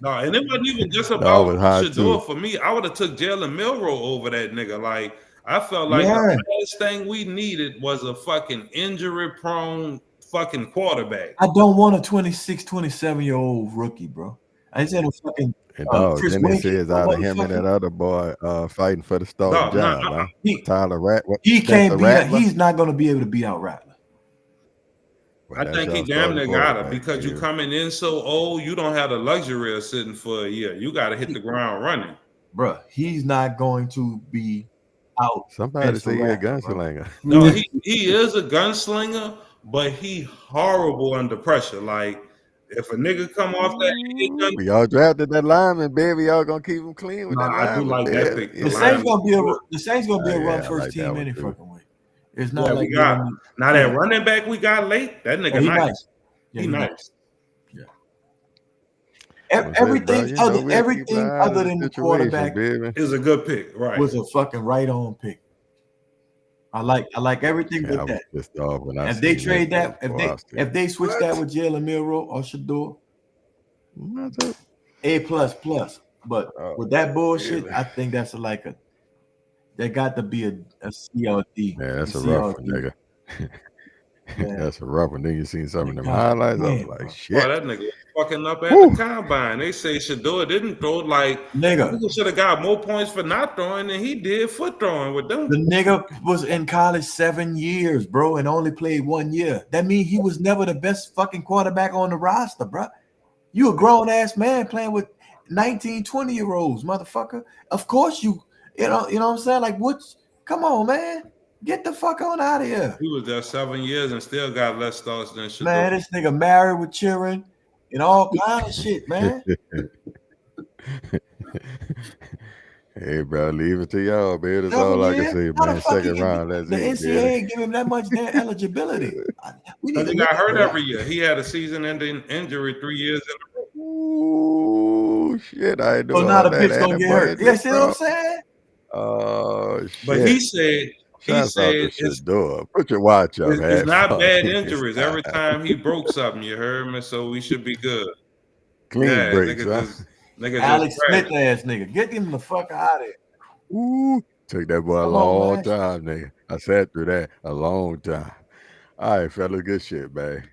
No, and it wasn't even just about Shedeur for me. I would have took Jalen Milroe over that nigga. Like, I felt like the last thing we needed was a fucking injury-prone fucking quarterback. I don't want a 26, 27-year-old rookie, bro. I said a fucking Chris then it says out of him and that other boy fighting for the starting job. Tyler Rattler. He can't beat. He's not going to be able to beat out Rattler. I think he damn near got it because you coming in so old, you don't have the luxury of sitting for a year. You got to hit the ground running, bro. He's not going to be out. Somebody say he's a gunslinger. No, he is a gunslinger, but he horrible under pressure. Like, if a nigga come off that, y'all drafted that lineman, baby. Y'all gonna keep him clean with that lineman. I do like that pick. The Saints gonna be a run first team any fucking way. It's not like we got now that running back we got late. That nigga nice. Yeah, he nice. Yeah. Everything other than the quarterback is a good pick. Right, was a fucking right on pick. I like everything with that. If they trade that, if they switch that with Jalen Milroe or Shedeur, A++. But with that bullshit, I think that's like a There got to be a CLD. Yeah, that's a CLD. rough one, nigga. That's a rough one. Then you seen some of them God highlights. I was damn, like, bro. shit. Boy, that nigga was fucking up at the combine. They say Shedeur didn't throw like Nigga. Nigga should have got more points for not throwing than he did for throwing with them. The nigga was in college 7 years, bro, and only played 1 year. That means he was never the best fucking quarterback on the roster, bro. You a grown ass man playing with 19, 20-year-olds, motherfucker. Of course you know what I'm saying? Like, come on, man. Get the fuck on out of here. He was there 7 years and still got less starts than Shedeur. Man, this nigga married with children and all kind of shit, man. Hey, bro, leave it to y'all, man. That's all I can say, man. Second round, that's the it. NCAA give him that much damn eligibility. We need He to got look hurt at every year. He had a season-ending injury 3 years in a row. Ooh, shit, I know. So now the bitch gonna get hurt. Yeah, see what I'm saying? Oh, shit. But he said Shouts out to Shedeur. Put your watch up, it's not fuck. bad injuries. Every time he broke something, you heard me? So we should be good. Clean breaks, nigga huh? nigga Alex just Smith ass nigga. Get him the fuck out of here. Ooh, took that boy a long time, nigga. I sat through that a long time. All right, fella, good shit, man.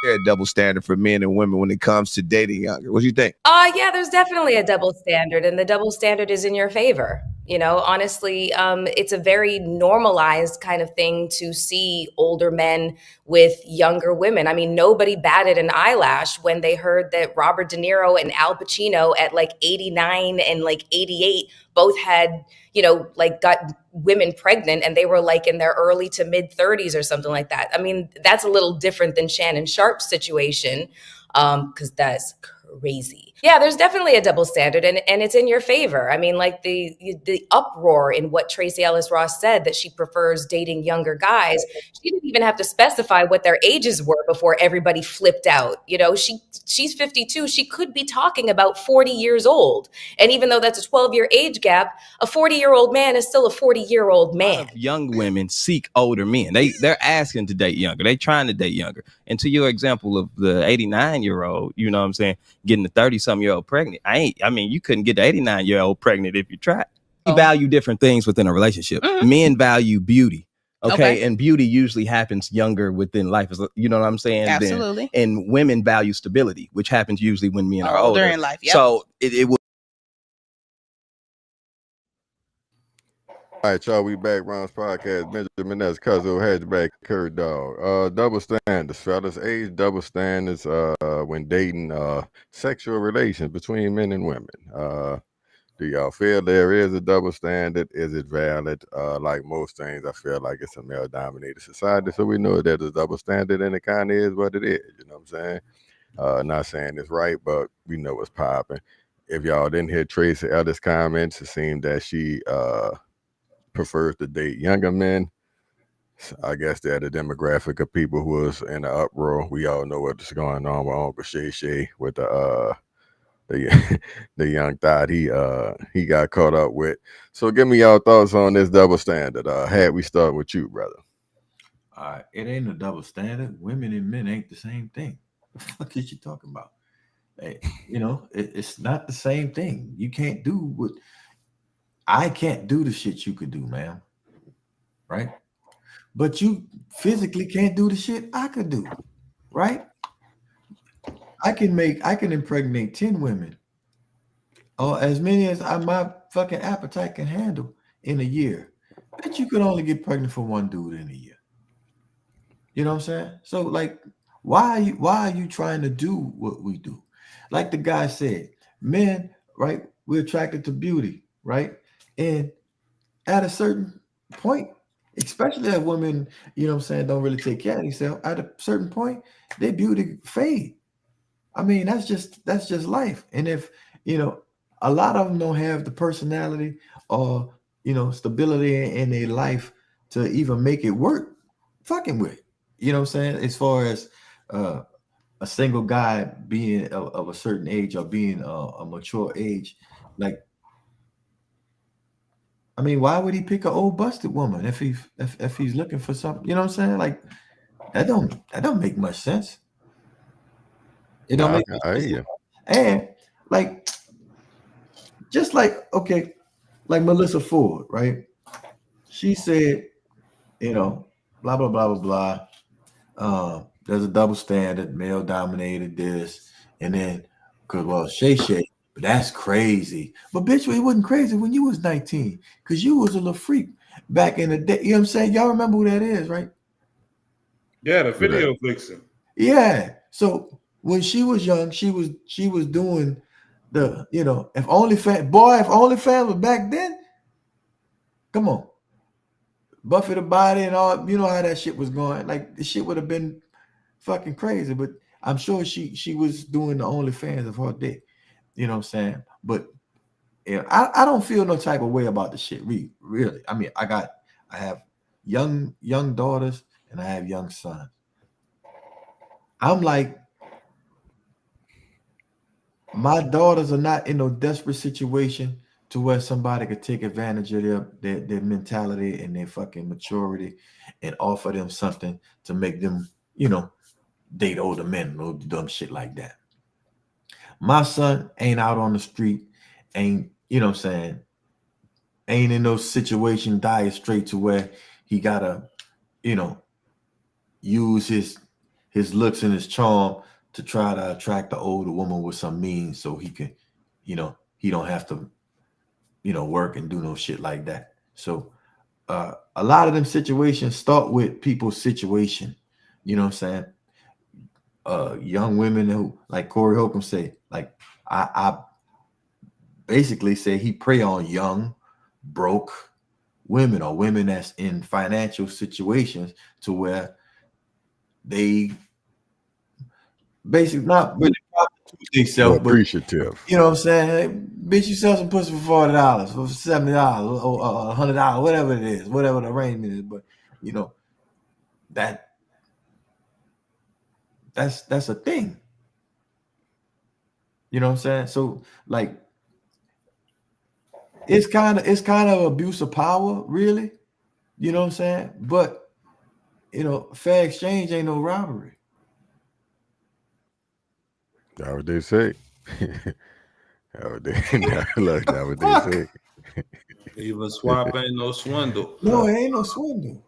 A double standard for men and women when it comes to dating younger. What do you think? Yeah, there's definitely a double standard, and the double standard is in your favor. You know, honestly, it's a very normalized kind of thing to see older men with younger women. I mean, nobody batted an eyelash when they heard that Robert De Niro and Al Pacino at like 89 and like 88 both had, you know, like got women pregnant and they were like in their early to mid 30s or something like that. I mean, that's a little different than Shannon Sharp's situation, because that's crazy. Yeah, there's definitely a double standard, and it's in your favor. I mean, like the uproar in what Tracee Ellis Ross said, that she prefers dating younger guys. She didn't even have to specify what their ages were before everybody flipped out. You know, she's 52. She could be talking about 40 years old. And even though that's a 12-year age gap, a 40-year-old man is still a 40-year-old man. Young women seek older men. They're asking to date younger. They trying to date younger. And to your example of the 89-year-old, you know what I'm saying, getting the 30-something-year-old pregnant. I mean, you couldn't get the 89-year-old pregnant if you tried. We value different things within a relationship. Men value beauty. Okay. And beauty usually happens younger within life. You know what I'm saying? Absolutely. And women value stability, which happens usually when men are older in life. Yep. So it will. All right, y'all, we back. Ron's podcast. Benjamin Ness, Cuzzo, Hatchback, Kurt Dog. Double standards, fellas. Age double standards when dating sexual relations between men and women. Do y'all feel there is a double standard? Is it valid? Like most things, I feel like it's a male-dominated society, so we know there's a double standard, and it kind of is what it is. You know what I'm saying? Not saying it's right, but we know what's popping. If y'all didn't hear Tracee Ellis' comments, it seemed that she prefers to date younger men. I guess they're the demographic of people who was in the uproar. We all know what's going on with Uncle Shay with the young thought he got caught up with. So give me y'all thoughts on this double standard. Had we start with you, brother. It ain't a double standard. Women and men ain't the same thing. What the fuck is you talking about? Hey, you know, it's not the same thing. You can't do what I can't do the shit you could do, man. Right? But you physically can't do the shit I could do. Right? I can impregnate 10 women, or as many as my fucking appetite can handle in a year. But you can only get pregnant for one dude in a year. You know what I'm saying? So like, why are you trying to do what we do? Like the guy said, men, right? We're attracted to beauty, right? And at a certain point, especially if women, you know what I'm saying, don't really take care of themselves, at a certain point, their beauty fade. I mean, that's just life. And if, you know, a lot of them don't have the personality or, you know, stability in their life to even make it work fucking with. You know what I'm saying? As far as a single guy being of a certain age or being a mature age, like, I mean, why would he pick an old busted woman if he's looking for something? You know what I'm saying? Like, that don't make much sense. It don't make much sense. And like, just like, okay, like Melissa Ford, right? She said, blah blah blah blah blah. There's a double standard, male dominated this, and then Shay, but that's crazy. But bitch, it wasn't crazy when you was 19, because you was a little freak back in the day. You know what I'm saying? Y'all remember who that is, right? Yeah, the video vixen. Yeah. So when she was young, she was doing the, if OnlyFans was back then, come on. Buffy the Body and all, you know how that shit was going. Like the shit would have been fucking crazy. But I'm sure she was doing the OnlyFans of her dick. You know what I'm saying? But I don't feel no type of way about the shit. Really. I mean, I have young daughters and I have young sons. I'm like, my daughters are not in no desperate situation to where somebody could take advantage of their mentality and their fucking maturity and offer them something to make them, date older men or dumb shit like that. My son ain't out on the street, ain't, ain't in no situation dire straight to where he gotta, use his looks and his charm to try to attract the older woman with some means so he can, he don't have to, work and do no shit like that. So a lot of them situations start with people's situation. You know what I'm saying? Young women who, like Corey Holcomb say, like I basically say he prey on young, broke women or women that's in financial situations to where they basically not really prostitute themselves, but appreciative. You know what I'm saying? Hey, bitch, you sell some pussy for $40, for $70, or $100, whatever it is, whatever the arrangement is. But that's a thing. You know what I'm saying? So like, it's kind of abuse of power, really. You know what I'm saying? But fair exchange ain't no robbery. That's what they say. That's what they say. Even swap ain't no swindle. No, it ain't no swindle.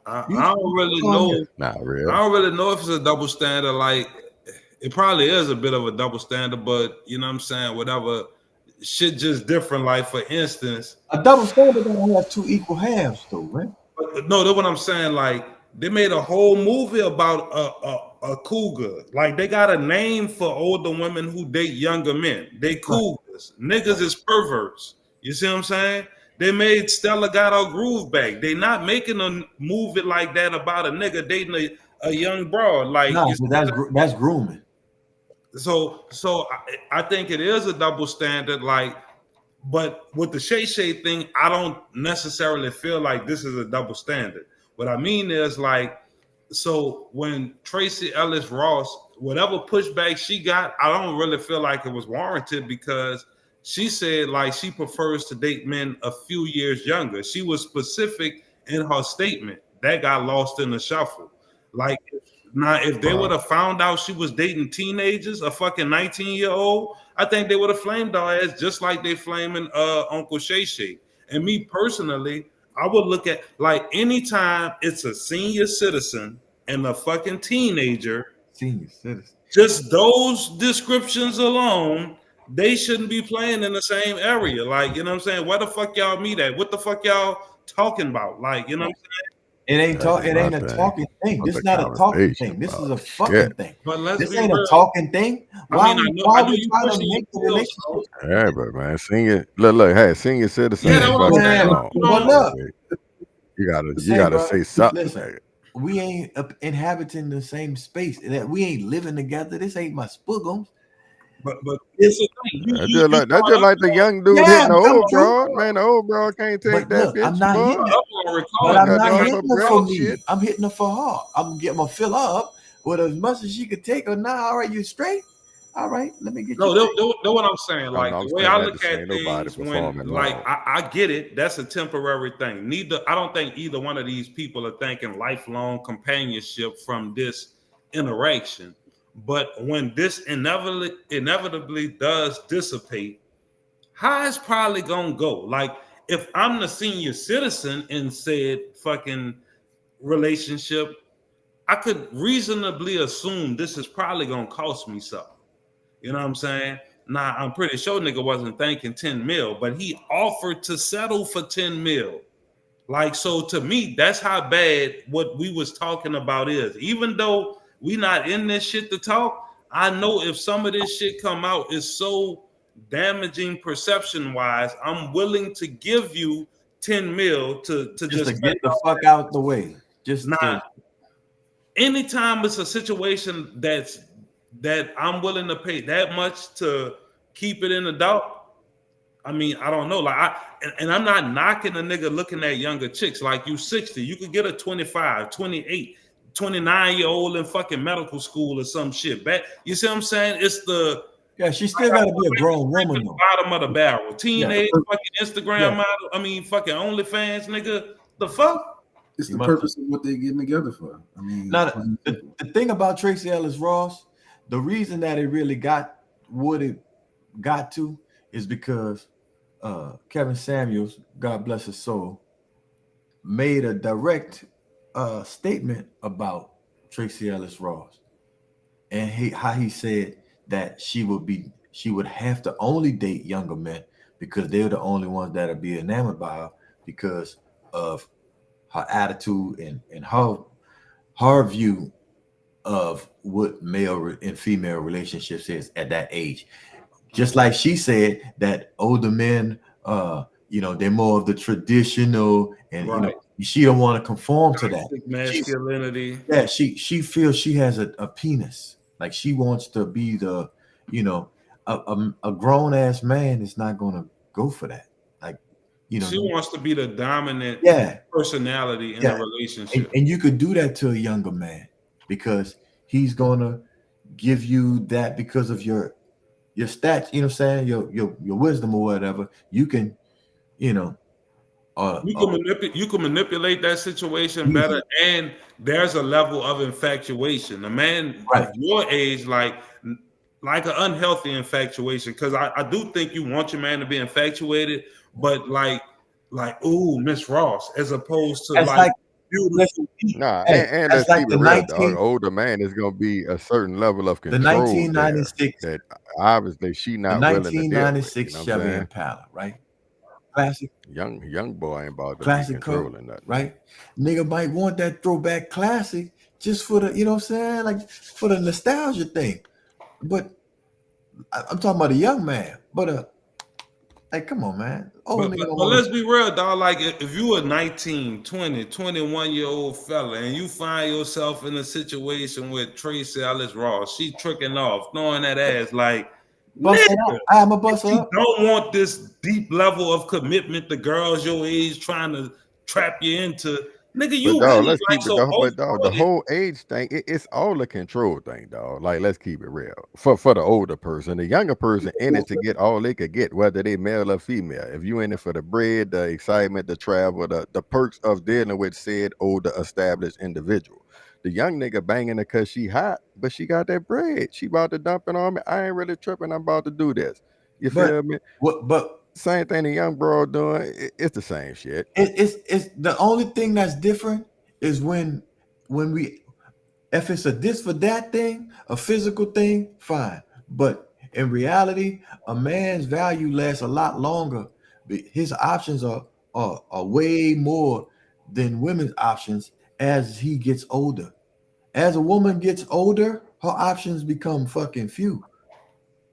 I don't really know. Not real. I don't really know if it's a double standard. Like, it probably is a bit of a double standard, but you know what I'm saying? Whatever, shit just different. Like, for instance, a double standard don't have two equal halves, though, right? But no, that's what I'm saying. Like, they made a whole movie about a cougar. Like, they got a name for older women who date younger men. They cougars. Niggas is perverts. You see what I'm saying? They made Stella Got Her Groove Back. They not making a movie like that about a nigga dating a young broad. Like, no, that's grooming. So I think it is a double standard. Like, but with the Shay thing, I don't necessarily feel like this is a double standard. What I mean is, like, so when Tracy Ellis Ross, whatever pushback she got, I don't really feel like it was warranted, because she said, like, she prefers to date men a few years younger. She was specific in her statement. That got lost in the shuffle. Like, now, if they would have found out she was dating teenagers, a fucking 19-year-old, I think they would have flamed her ass just like they flaming Uncle Shay. And me personally, I would look at, like, anytime it's a senior citizen and a fucking teenager, senior citizen, just those descriptions alone, they shouldn't be playing in the same area. Like, you know what I'm saying? Where the fuck y'all meet at? What the fuck y'all talking about? Like, you know what I'm saying? It ain't a talking thing. This is not a talking thing. This is a fucking thing. But this ain't a talking thing. Why are we trying to make the relationship? Yeah, but man, senior senior citizen. You gotta say something. Listen, we ain't inhabiting the same space. That we ain't living together. This ain't my spoogums. But it's a thing. That's just like the young dude hitting the old broad. Man, the old broad can't take that bitch. I'm not hitting her. But I'm not hitting her for me. I'm hitting her for her. I'm gonna fill her up with as much as she could take. Or now, all right, you straight? All right, let me get you. No, what I'm saying. Like, the way I look at things, when, like, I get it. That's a temporary thing. I don't think either one of these people are thinking lifelong companionship from this interaction. But when this inevitably does dissipate, how it's probably gonna go? Like, if I'm the senior citizen in said fucking relationship, I could reasonably assume this is probably gonna cost me something. You know what I'm saying? Now I'm pretty sure nigga wasn't thinking 10 mil, but he offered to settle for 10 mil. Like, so to me, that's how bad what we was talking about is. Even though we not in this shit to talk, I know if some of this shit come out is so damaging perception wise, I'm willing to give you 10 mil to just to get the fuck out the way. Just not anytime it's a situation that I'm willing to pay that much to keep it in the dark. I mean, I don't know. Like and I'm not knocking a nigga looking at younger chicks. Like you 60, you could get a 25, 28, 29-year-old in fucking medical school or some shit. You see what I'm saying? It's the she still gotta be a grown woman though. Bottom of the barrel. Teenage fucking Instagram model. I mean fucking OnlyFans, nigga. The fuck? It's the purpose of what they're getting together for. I mean, now the thing about Tracy Ellis Ross, the reason that it really got what it got to is because Kevin Samuels, God bless his soul, made a direct statement about Tracy Ellis Ross, and how he said that she would have to only date younger men because they're the only ones that'll be enamored by her because of her attitude and her view of what male and female relationships is at that age. Just like she said that older men, they're more of the traditional, and she don't want to conform to that masculinity. She feels she has a penis. Like she wants to be the, a grown ass man is not going to go for that. Like, she wants to be the dominant personality in a relationship, and you could do that to a younger man because he's going to give you that because of your stats, you know what I'm saying, your wisdom or whatever. You can, you can manipulate that situation better, and there's a level of infatuation. A man of your age, like an unhealthy infatuation, because I do think you want your man to be infatuated, but like ooh, Miss Ross, as opposed to like beautiful. Nah, and let's keep it real, dog. Older man is gonna be a certain level of control. The 1996 that obviously she not willing to deal with. 1996 Chevy Impala, right? Classic. Young boy ain't about to classic be controlling nothing, right? Nigga might want that throwback classic just for the, you know what I'm saying, like for the nostalgia thing. But I'm talking about a young man. But like, come on, man. But let's be real, dog. Like, if you a 19, 20, 21-year-old fella and you find yourself in a situation with Tracy Ellis Ross, she tricking off, throwing that ass, like, I'm a bust up. Don't want this deep level of commitment to girls your age trying to trap you into. Nigga, you dog, really let's like keep so it, dog, old. but dog, the whole age thing, it's all a control thing, dog. Like, let's keep it real. For the older person, the younger person in it to get all they could get, whether they male or female. If you in it for the bread, the excitement, the travel, the perks of dealing with said older established individual. The young nigga banging her because she hot, but she got that bread. She about to dump it on me. I ain't really tripping. I'm about to do this. You feel me? But same thing the young bro doing. It's the same shit. It's the only thing that's different is when we, if it's a this for that thing, a physical thing, fine. But in reality, a man's value lasts a lot longer. His options are way more than women's options as he gets older. As a woman gets older, her options become fucking few.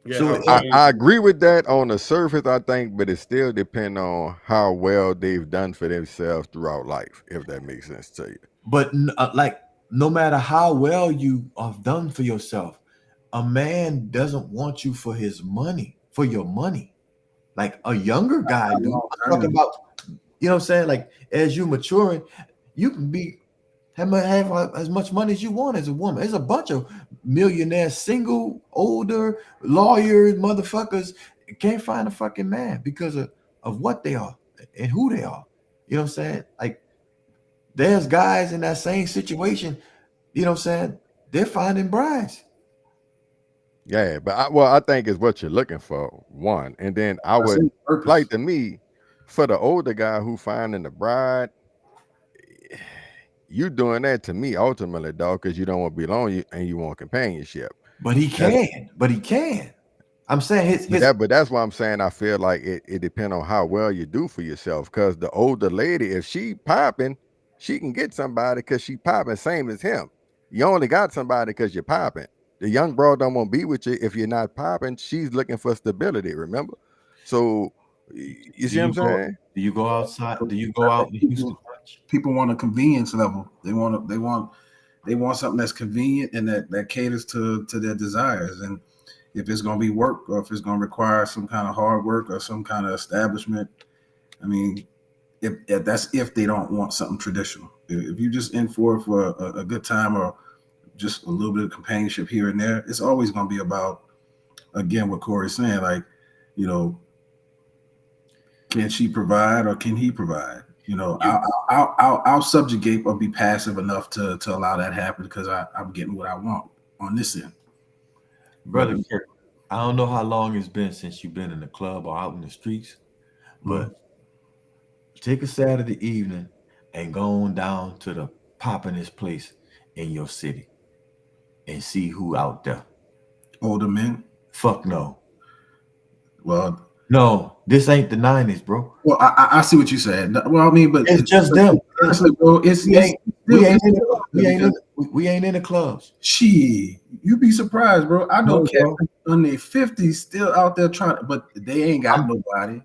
Yeah, so I agree with that on the surface, I think, but it still depends on how well they've done for themselves throughout life, if that makes sense to you. But like, no matter how well you have done for yourself, a man doesn't want you for his money, for your money. Like a younger guy do. I'm talking about, you know what I'm saying? Like, as you maturing, you can have as much money as you want as a woman. There's a bunch of millionaires, single, older, lawyers, motherfuckers can't find a fucking man because of what they are and who they are. You know what I'm saying? Like, there's guys in that same situation, you know what I'm saying? They're finding brides. Yeah, but I think it's what you're looking for, one. And then I would like, to me, for the older guy who finding the bride, you doing that to me ultimately, dog, because you don't want to be alone and you want companionship. But he can. I'm saying but that's why I'm saying I feel like it depends on how well you do for yourself. Because the older lady, if she popping, she can get somebody because she popping, same as him. You only got somebody because you're popping. The young bro don't want to be with you if you're not popping. She's looking for stability, remember? So you see what I'm saying? Do you go outside? Do you go out in Houston? People want a convenience level. They want something that's convenient and that caters to their desires. And if it's going to be work or if it's going to require some kind of hard work or some kind of establishment, I mean, if that's if they don't want something traditional. If you just in for a good time or just a little bit of companionship here and there, it's always going to be about, again, what Corey's saying, like, you know, can she provide or can he provide? You know, I'll subjugate or be passive enough to allow that to happen because I'm getting what I want on this end. Brother Kirk, I don't know how long it's been since you've been in the club or out in the streets, but take a Saturday evening and go on down to the poppin'est place in your city and see who out there. Older men? Fuck no. Well, no, this ain't the 90s, bro. Well, I see what you said. Well, I mean, but it's just them. Honestly, bro, we ain't in the clubs. Shit, you be surprised, bro. I know cats in their 50s still out there trying, but they ain't got nobody.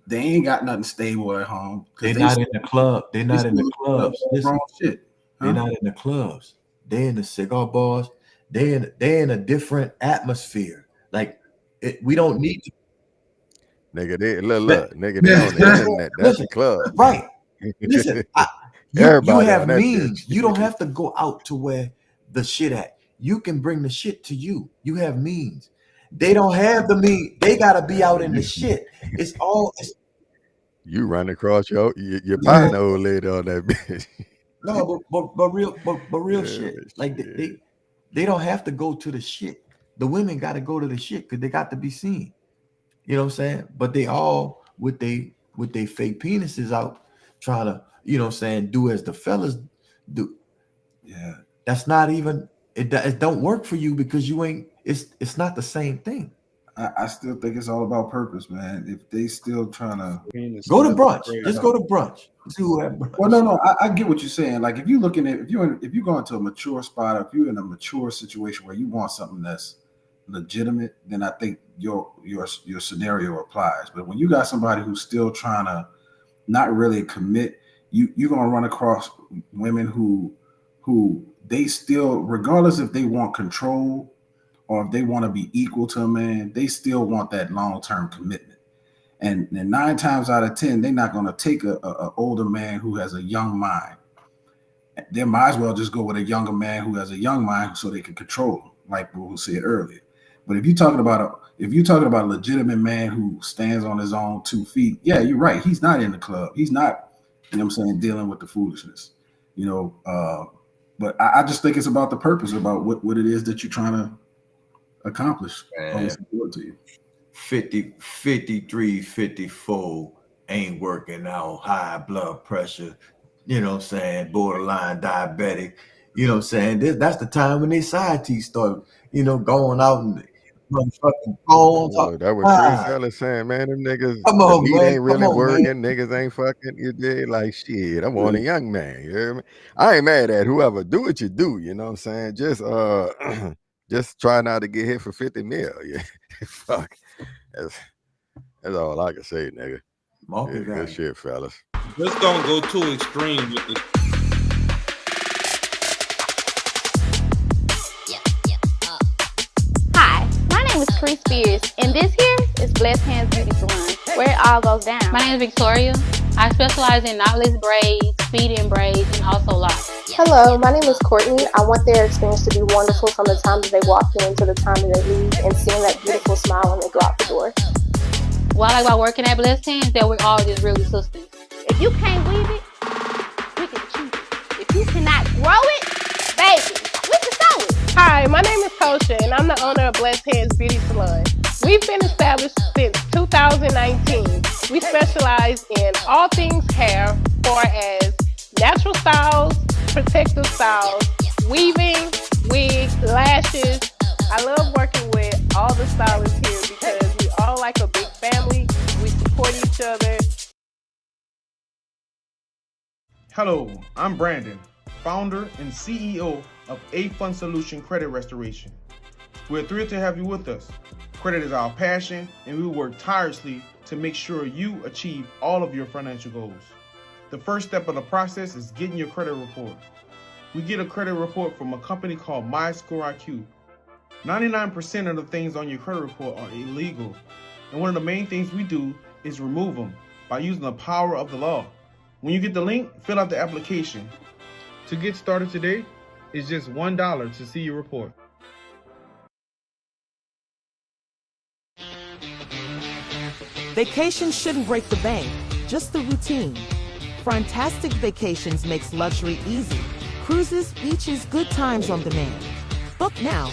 They ain't got nothing stable at home. They're not in the club. They're not in the clubs. Wrong shit. They're not in the clubs. They're in the cigar bars. They're in a different atmosphere. Like we don't need to. Nigga, they on the internet. That's a club, right? Listen, you have means. You don't have to go out to where the shit at. You can bring the shit to you. You have means. They don't have the means. They gotta be out in the shit. It's you run across your partner old lady on that bitch. No, but real shit. Like they don't have to go to the shit. The women got to go to the shit because they got to be seen. You know what I'm saying? But they all with they fake penises out trying to, you know what I'm saying, do as the fellas do. Yeah. That's not even it don't work for you because you ain't it's not the same thing. I still think it's all about purpose, man. If they still trying to go to brunch, just go to brunch. See who have brunch. Well, no, I get what you're saying. Like if you're looking at if you go into a mature spot, or if you're in a mature situation where you want something that's legitimate, then I think your scenario applies. But when you got somebody who's still trying to not really commit, you're gonna run across women who they still, regardless if they want control or if they want to be equal to a man, they still want that long-term commitment. And 9 times out of 10, they're not gonna take a older man who has a young mind. They might as well just go with a younger man who has a young mind so they can control him, like we said earlier. But if you're talking about a legitimate man who stands on his own 2 feet, yeah, you're right. He's not in the club. He's not, you know what I'm saying, dealing with the foolishness. You know, but I just think it's about the purpose, about what it is that you're trying to accomplish. Always important to you. 50, 53, 54 ain't working out, high blood pressure, you know what I'm saying, borderline diabetic, you know what I'm saying? That's the time when their side teeth start, you know, going out and motherfucking phones. That what Chris Ellis saying, man. Them niggas, come on, the meat man. ain't really Come on, working. man. Niggas ain't fucking. You did like shit. I want a young man. You hear me? I ain't mad at whoever do what you do. You know what I'm saying? Just try not to get hit for 50 mil. Yeah, fuck. That's all I can say, nigga. Yeah, good shit, fellas. Let's don't go too extreme with this. Hi, my name is Chris Spears, and this here is Blessed Hands Beauty Salon, where it all goes down. My name is Victoria. I specialize in knotless braids, feed-in braids, and also locks. Hello, my name is Courtney. I want their experience to be wonderful from the time that they walk in to the time that they leave, and seeing that beautiful smile when they go out the door. What I like about working at Blessed Hands, that we're all just really sisters. If you can't weave it, we can cheat it. If you cannot grow it, baby, we can sew it. Hi, my name is Kosha, and I'm the owner of Blessed Hands Beauty Salon. We've been established since 2000. 2019. We specialize in all things hair, far as natural styles, protective styles, weaving, wigs, lashes. I love working with all the stylists here because we all like a big family. We support each other. Hello, I'm Brandon, founder and CEO of A-Fund Solution Credit Restoration. We're thrilled to have you with us. Credit is our passion, and we work tirelessly to make sure you achieve all of your financial goals. The first step of the process is getting your credit report. We get a credit report from a company called MyScoreIQ. 99% of the things on your credit report are illegal, and one of the main things we do is remove them by using the power of the law. When you get the link, fill out the application. To get started today, it's just $1 to see your report. Vacation shouldn't break the bank, just the routine. Fantastic Vacations makes luxury easy. Cruises, beaches, good times on demand. Book now,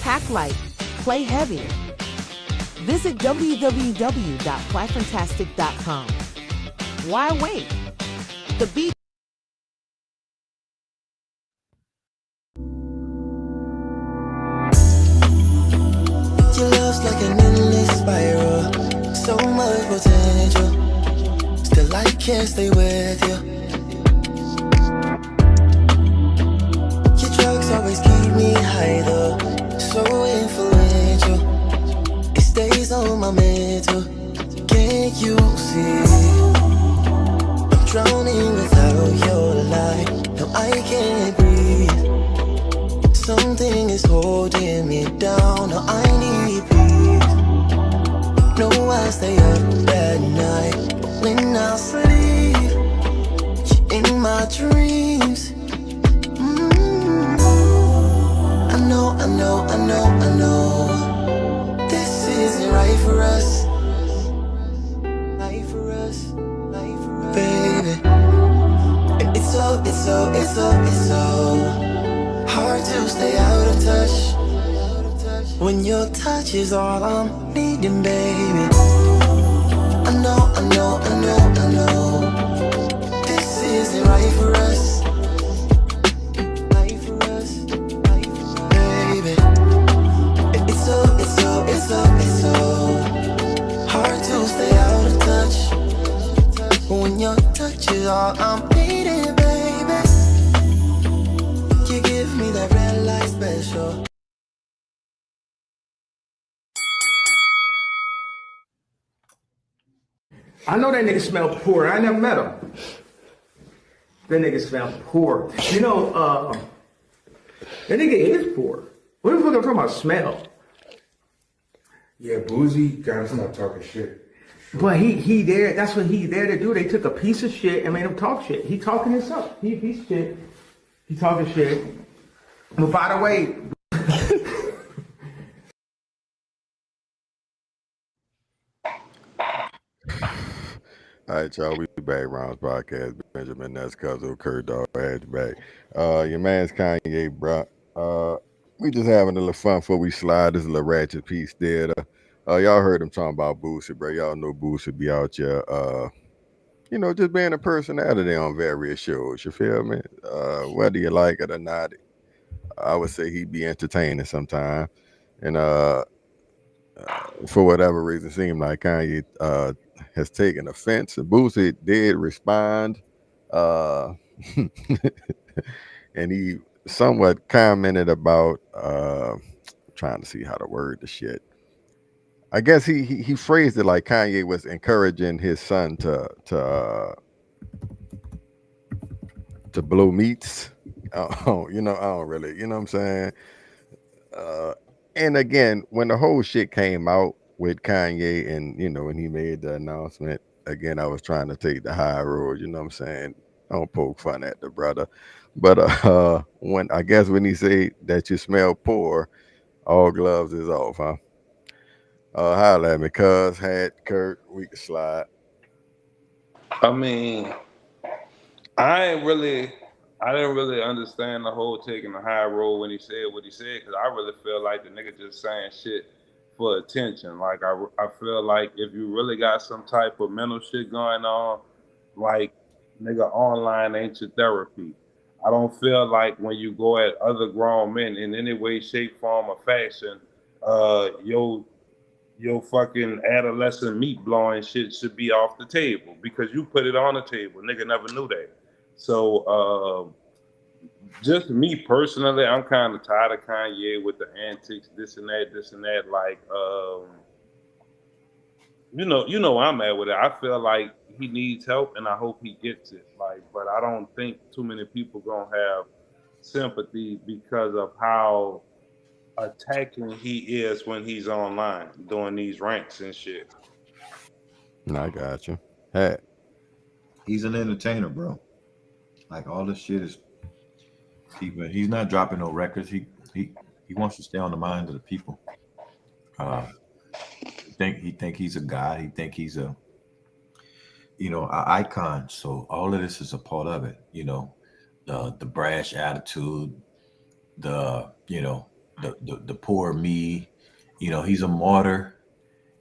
pack light, play heavier. Visit www.flyfantastic.com. Why wait? The beach. Your love's like an endless spiral, so much potential. Still I can't stay with you. Your drugs always keep me high though, so influential. It stays on my mental. Can't you see? I'm drowning without your light. No, I can't breathe. Something is holding me down. No, I need peace. No, I stay up at night, but when I sleep, you're in my dreams. I know, I know, I know, I know. This isn't right for us. Right for us, right for us, baby. And it's so hard to stay out of touch when your touch is all I'm needing, baby. I know, I know, I know, I know. This isn't right for us. Right for us, right for us, baby. It's so hard to stay out of touch when your touch is all I'm needing, baby. You give me that red light special. I know that nigga smell poor. I never met him. That nigga smell poor. You know, that nigga is poor. What the fuck I'm talking about smell? Yeah, Boozy gotta stop talking shit. But he there, that's what he's there to do. They took a piece of shit and made him talk shit. He talking himself. He a piece of shit. He talking shit. But by the way, All right, y'all. We back. Rounds podcast. Benjamin Nescuzzo, Kurt Dog, Edge back. Your man's Kanye, bro. We just having a little fun before we slide. This little ratchet piece there. Y'all heard him talking about Boosie, bro. Y'all know Boosie be out here, just being a personality on various shows. You feel me? Whether you like it or not, I would say he be entertaining sometimes. And for whatever reason, it seemed like Kanye has taken offense. And Boosie did respond, uh, and he somewhat commented about trying to see how to word the shit. I guess he phrased it like Kanye was encouraging his son to blow meats. I don't really, you know what I'm saying? And again, when the whole shit came out with Kanye and, when he made the announcement, again, I was trying to take the high road, you know what I'm saying? I don't poke fun at the brother. But when he say that you smell poor, all gloves is off, huh? Holla at me, cuz, Hat, Kurt, we can slide. I mean, I didn't really understand the whole taking the high road when he said what he said, because I really feel like the nigga just saying shit for attention. Like I feel like if you really got some type of mental shit going on, like nigga, online ain't your therapy. I don't feel like when you go at other grown men in any way, shape, form, or fashion, your fucking adolescent meat blowing shit should be off the table because you put it on the table. Nigga never knew that. So just me personally, I'm kind of tired of Kanye with the antics, this and that. Like, you know, where I'm at with it. I feel like he needs help, and I hope he gets it. Like, but I don't think too many people gonna have sympathy because of how attacking he is when he's online doing these rants and shit. I got you. Hey, He's an entertainer, bro. Like all this shit is. He's not dropping no records. He wants to stay on the mind of the people. He think he's a guy. He think he's a an icon. So all of this is a part of it. The brash attitude, the poor me. He's a martyr.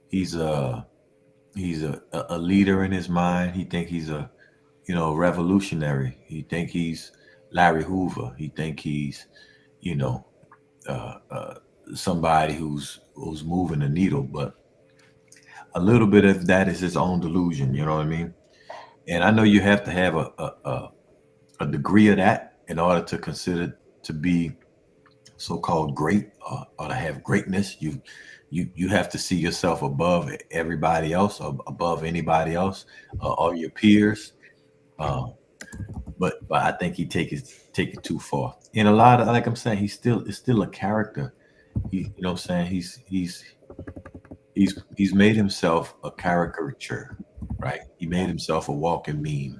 He's a leader in his mind. He think he's a revolutionary. He think he's Larry Hoover. He think he's somebody who's moving the needle, but a little bit of that is his own delusion. You know what I mean? And I know you have to have a degree of that in order to consider to be so-called great or to have greatness. You have to see yourself above everybody else, or above anybody else, or your peers. But I think he take it too far. And a lot of, like I'm saying, it's still a character. You know what I'm saying? He's made himself a caricature, right? He made himself a walking meme.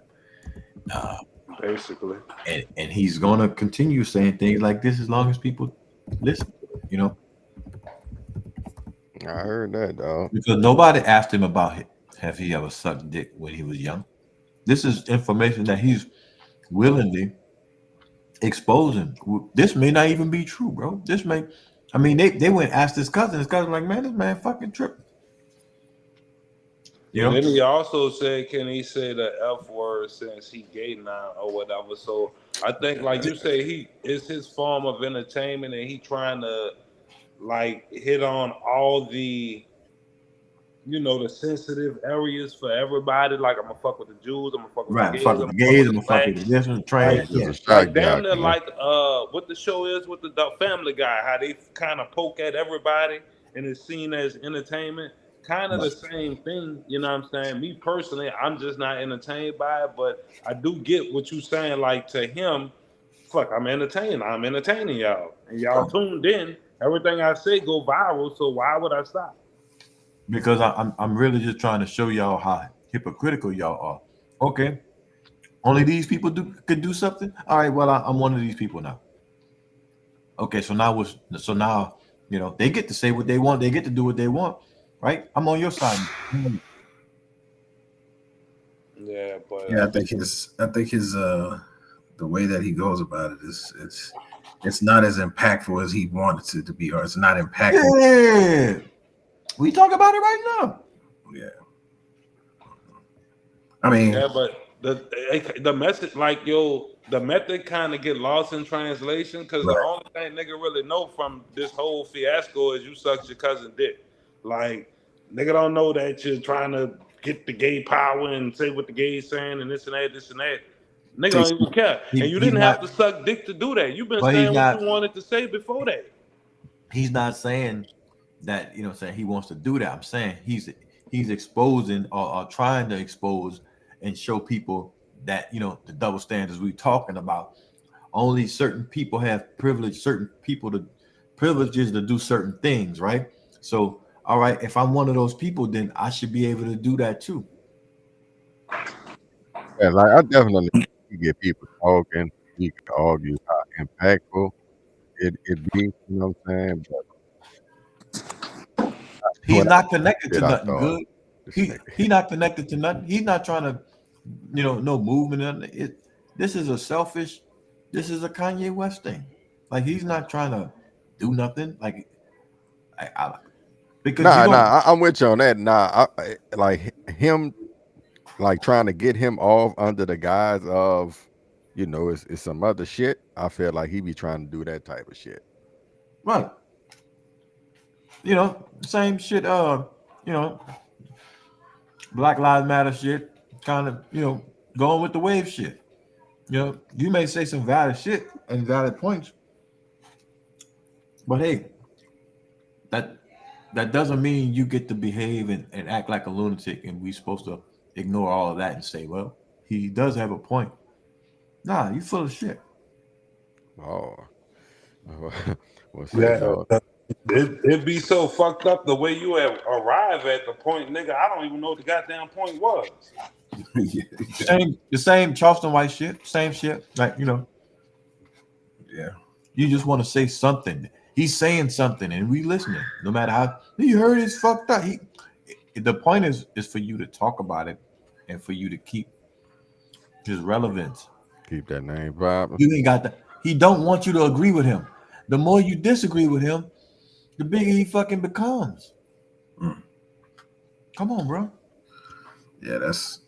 Basically. And he's gonna continue saying things like this as long as people listen, I heard that, dog. Because nobody asked him about it. Have he ever sucked dick when he was young? This is information that he's willingly exposing. This may not even be true, bro. They went and asked his cousin. His cousin like, man, this man fucking tripping. Then he also said, can he say the F word since he gay now or whatever? So I think, like you say, it's his form of entertainment, and he trying to like hit on all the the sensitive areas for everybody. Like, I'm gonna fuck with the Jews, I'm gonna fuck with the gays, Fuck with the gays, I'm gonna fuck with this one, trans. like damn near like what the show is with the Family Guy, how they kind of poke at everybody and it's seen as entertainment. Kind of the same thing, you know what I'm saying? Me personally, I'm just not entertained by it, but I do get what you're saying. Like, to him, fuck, I'm entertaining y'all, and y'all tuned in. Everything I say go viral, so why would I stop? Because I'm really just trying to show y'all how hypocritical y'all are. Okay, only these people could do something. All right, well I'm one of these people now. Okay, so now they get to say what they want. They get to do what they want, right? I'm on your side. Yeah, but I think his the way that he goes about it is it's not as impactful as he wanted it to be, or it's not impactful. Yeah. We talk about it right now. Yeah. I mean, yeah, but the message, like, the method kind of get lost in translation, because the only thing nigga really know from this whole fiasco is you sucked your cousin dick. Like, nigga don't know that you're trying to get the gay power and say what the gays saying and this and that. Nigga don't even care. And you didn't have to suck dick to do that. You've been saying what you wanted to say before that. He's not saying that, saying he wants to do that. I'm saying he's exposing or trying to expose and show people that, the double standards we're talking about. Only certain people have privilege, certain people the privileges to do certain things, right? So, all right, if I'm one of those people, then I should be able to do that too. Yeah, like I definitely get people talking. You can argue how impactful it be, you know what I'm saying? But he's not connected to nothing good. He's not connected to nothing. He's not trying to, no movement. This is a Kanye West thing. Like, he's not trying to do nothing. Like, Because I'm with you on that. Like him, like trying to get him off under the guise of, it's some other shit. I feel like he be trying to do that type of shit. Right. Same shit. Black Lives Matter shit. Kind of, going with the wave shit. You may say some valid shit and valid points, but hey, that doesn't mean you get to behave and act like a lunatic, and we supposed to ignore all of that and say, well, he does have a point. Nah, you full of shit. Oh, what's Yeah, that, dog? It be so fucked up the way you have arrive at the point, nigga. I don't even know what the goddamn point was. The same Charleston White shit, same shit. Like, Yeah. You just want to say something. He's saying something and we listening. No matter how you heard it's fucked up. The point is for you to talk about it and for you to keep his relevance. Keep that name vibing. You ain't got that. He don't want you to agree with him. The more you disagree with him, the bigger he fucking becomes. Come on, bro. Yeah, this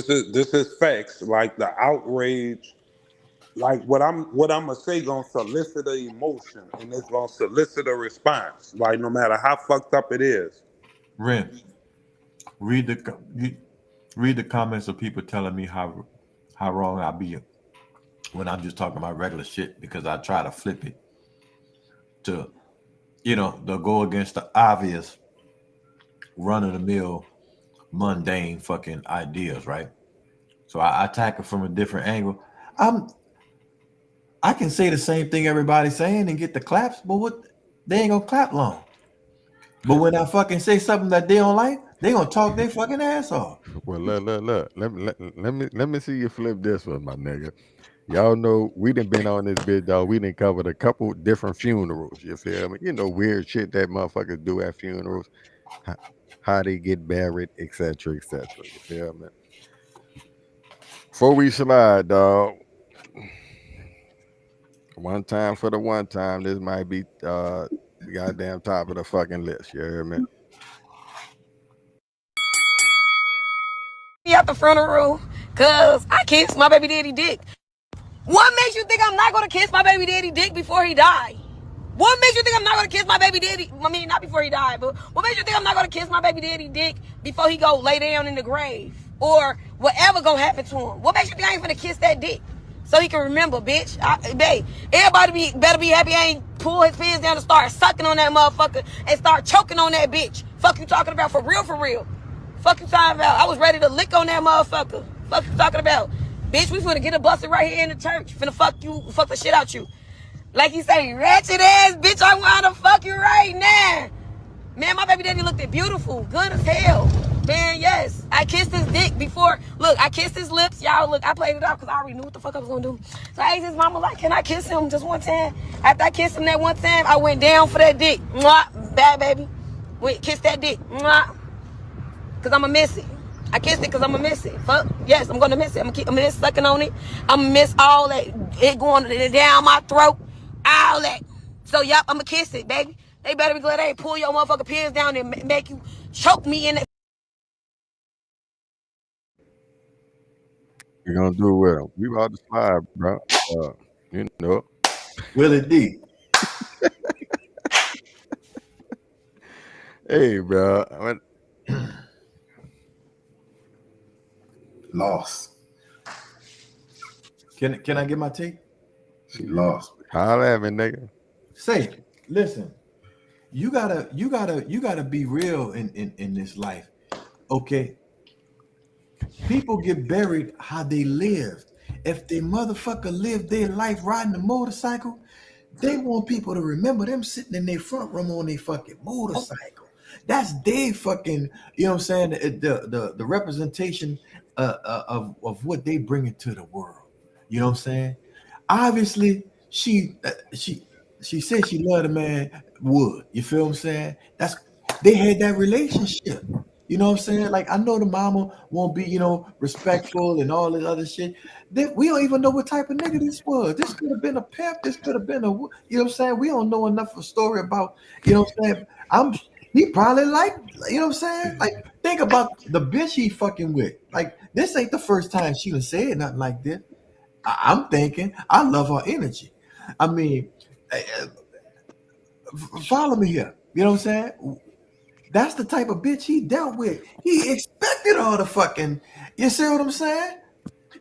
is facts. Like the outrage, like what I'm gonna say gonna solicit an emotion and it's gonna solicit a response. Like no matter how fucked up it is. Ren, read the comments of people telling me how wrong I be when I'm just talking about regular shit, because I try to flip it to, to go against the obvious run-of-the-mill mundane fucking ideas, right? So I attack it from a different angle. I can say the same thing everybody's saying and get the claps, but they ain't gonna clap long. But when I fucking say something that they don't like, they gonna talk their fucking ass off. Well, look. Let me see you flip this one, my nigga. Y'all know we done been on this bitch, dog. We done covered a couple different funerals. You feel me? Weird shit that motherfuckers do at funerals, how they get buried, etc., etc. You feel me? Before we slide, dog. One time for the one time. This might be goddamn top of the fucking list. You hear me? At the funeral, cause I kissed my baby daddy dick. What makes you think I'm not gonna kiss my baby daddy dick before he died? What makes you think I'm not gonna kiss my baby daddy? I mean, not before he died, but what makes you think I'm not gonna kiss my baby daddy dick before he go lay down in the grave or whatever gonna happen to him? What makes you think I ain't gonna kiss that dick so he can remember, bitch? Babe, everybody better be happy I ain't pull his pants down and start sucking on that motherfucker and start choking on that bitch. Fuck you talking about, for real, for real. Fuck you talking about? I was ready to lick on that motherfucker. Fuck you talking about? Bitch, we finna get a busted right here in the church. Finna fuck the shit out you. Like he say, ratchet ass bitch, I wanna fuck you right now. Man, my baby daddy looked beautiful, good as hell. Man, yes. I kissed his dick before. Look, I kissed his lips. Y'all, look, I played it off because I already knew what the fuck I was gonna do. So I asked his mama, like, can I kiss him just one time? After I kissed him that one time, I went down for that dick. Mwah, bad baby. Wait, kiss that dick. Mwah. Cause I'ma miss it. I kissed it cause I'ma miss it. Fuck. Yes, I'm gonna miss it. I'm miss sucking on it. I'ma miss all that. It going down my throat. All that. So yup, I'ma kiss it, baby. They better be glad they ain't pull your motherfucking pants down and make you choke me in it. We're gonna do it with them. We about to slide, bro. Willie D. Hey, bro. Lost. Can I get my take? She lost. Holla at me, nigga. Say, listen. You gotta be real in this life. Okay. People get buried how they lived. If they motherfucker lived their life riding a motorcycle, they want people to remember them sitting in their front room on their fucking motorcycle. That's their fucking, you know what I'm saying, the representation of what they bring into the world. You know what I'm saying? Obviously, she said she loved a man would. You feel what I'm saying? They had that relationship. You know what I'm saying? Like, I know the mama won't be, respectful and all this other shit. We don't even know what type of nigga this was. This could have been a pimp. This could have been you know what I'm saying? We don't know enough of a story about, you know what I'm saying? He probably like, you know what I'm saying? Like, think about the bitch he fucking with. Like, this ain't the first time she done said nothing like this. I'm thinking, I love her energy. I mean, follow me here. You know what I'm saying? That's the type of bitch he dealt with. He expected her to fucking, you see what I'm saying?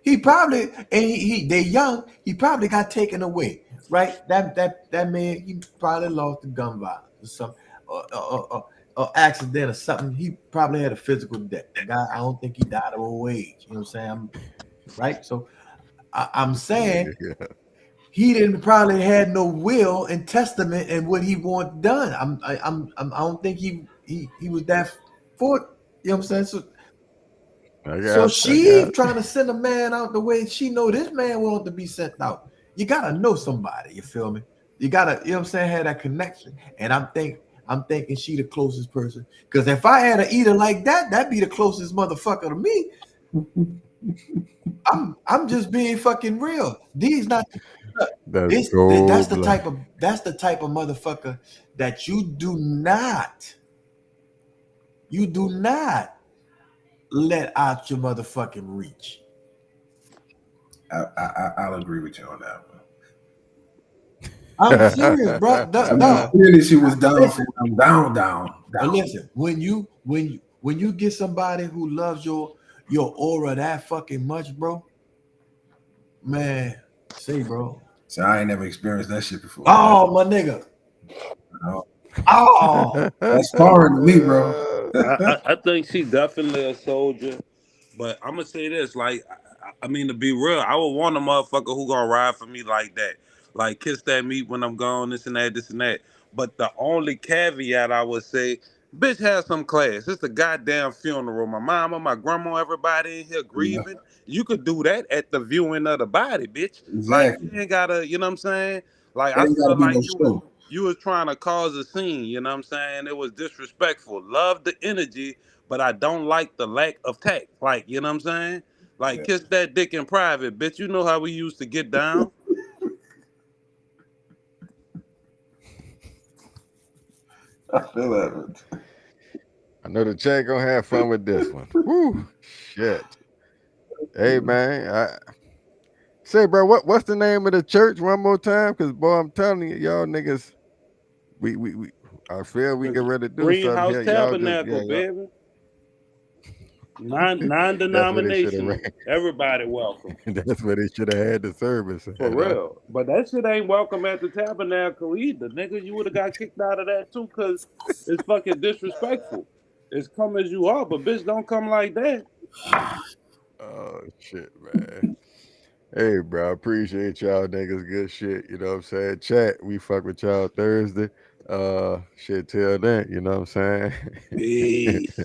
He probably, and they young, he probably got taken away, right? That man, he probably lost to gun violence or something, or accident or something. He probably had a physical death. The guy, I don't think he died of old age. You know what I'm saying? Right? So I'm saying he didn't probably had no will and testament and what he want done. I don't think he was that for, you know what I'm saying? So she trying to send a man out the way she know this man want to be sent out. You gotta know somebody, you feel me? You gotta, you know what I'm saying, have that connection. And I'm thinking she the closest person. Because if I had an eater like that, that'd be the closest motherfucker to me. I'm just being fucking real. These not That's that's the cold-blooded. type of motherfucker that you do not let out your motherfucking reach. I'll agree with you on that one. I'm serious, bro. Clearly, she was down for him. Down. But listen, when you get somebody who loves your aura that fucking much, bro, man, say, bro. So I ain't never experienced that shit before. Oh, my nigga. Oh, that's foreign to me, bro. I think she definitely a soldier, but I'm gonna say this: like, I mean, to be real, I would want a motherfucker who gonna ride for me like that, like kiss that meat when I'm gone, this and that. But the only caveat I would say, bitch, have some class. It's a goddamn funeral. My mama, my grandma, everybody in here grieving. You could do that at the viewing of the body, bitch. Like, Exactly. you ain't gotta, you know what I'm saying? Like, It I ain't gotta feel be like no show. you was trying to cause a scene, you know what I'm saying? It was disrespectful. Love the energy, but I don't like the lack of tact. Like, you know what I'm saying? Like, kiss that dick in private, bitch. You know how we used to get down. I feel that. I know the chat gonna have fun with this one. Woo, shit. Hey man, say, bro, what's the name of the church one more time? Cause boy, I'm telling you, y'all niggas, we I feel we get ready to do something Greenhouse here. Y'all just Tabernacle, y'all, baby. that's where they should have ran. Non-denominational. Everybody welcome. That's where they should have had the service. For real. But that shit ain't welcome at the tabernacle either. Nigga, you would have got kicked out of that too, cause it's fucking disrespectful. It's come as you are, but bitch, don't come like that. Oh shit, man. Hey, bro, I appreciate y'all niggas. Good shit. You know what I'm saying? Chat, we fuck with y'all Thursday. Shit till then, you know what I'm saying? Peace.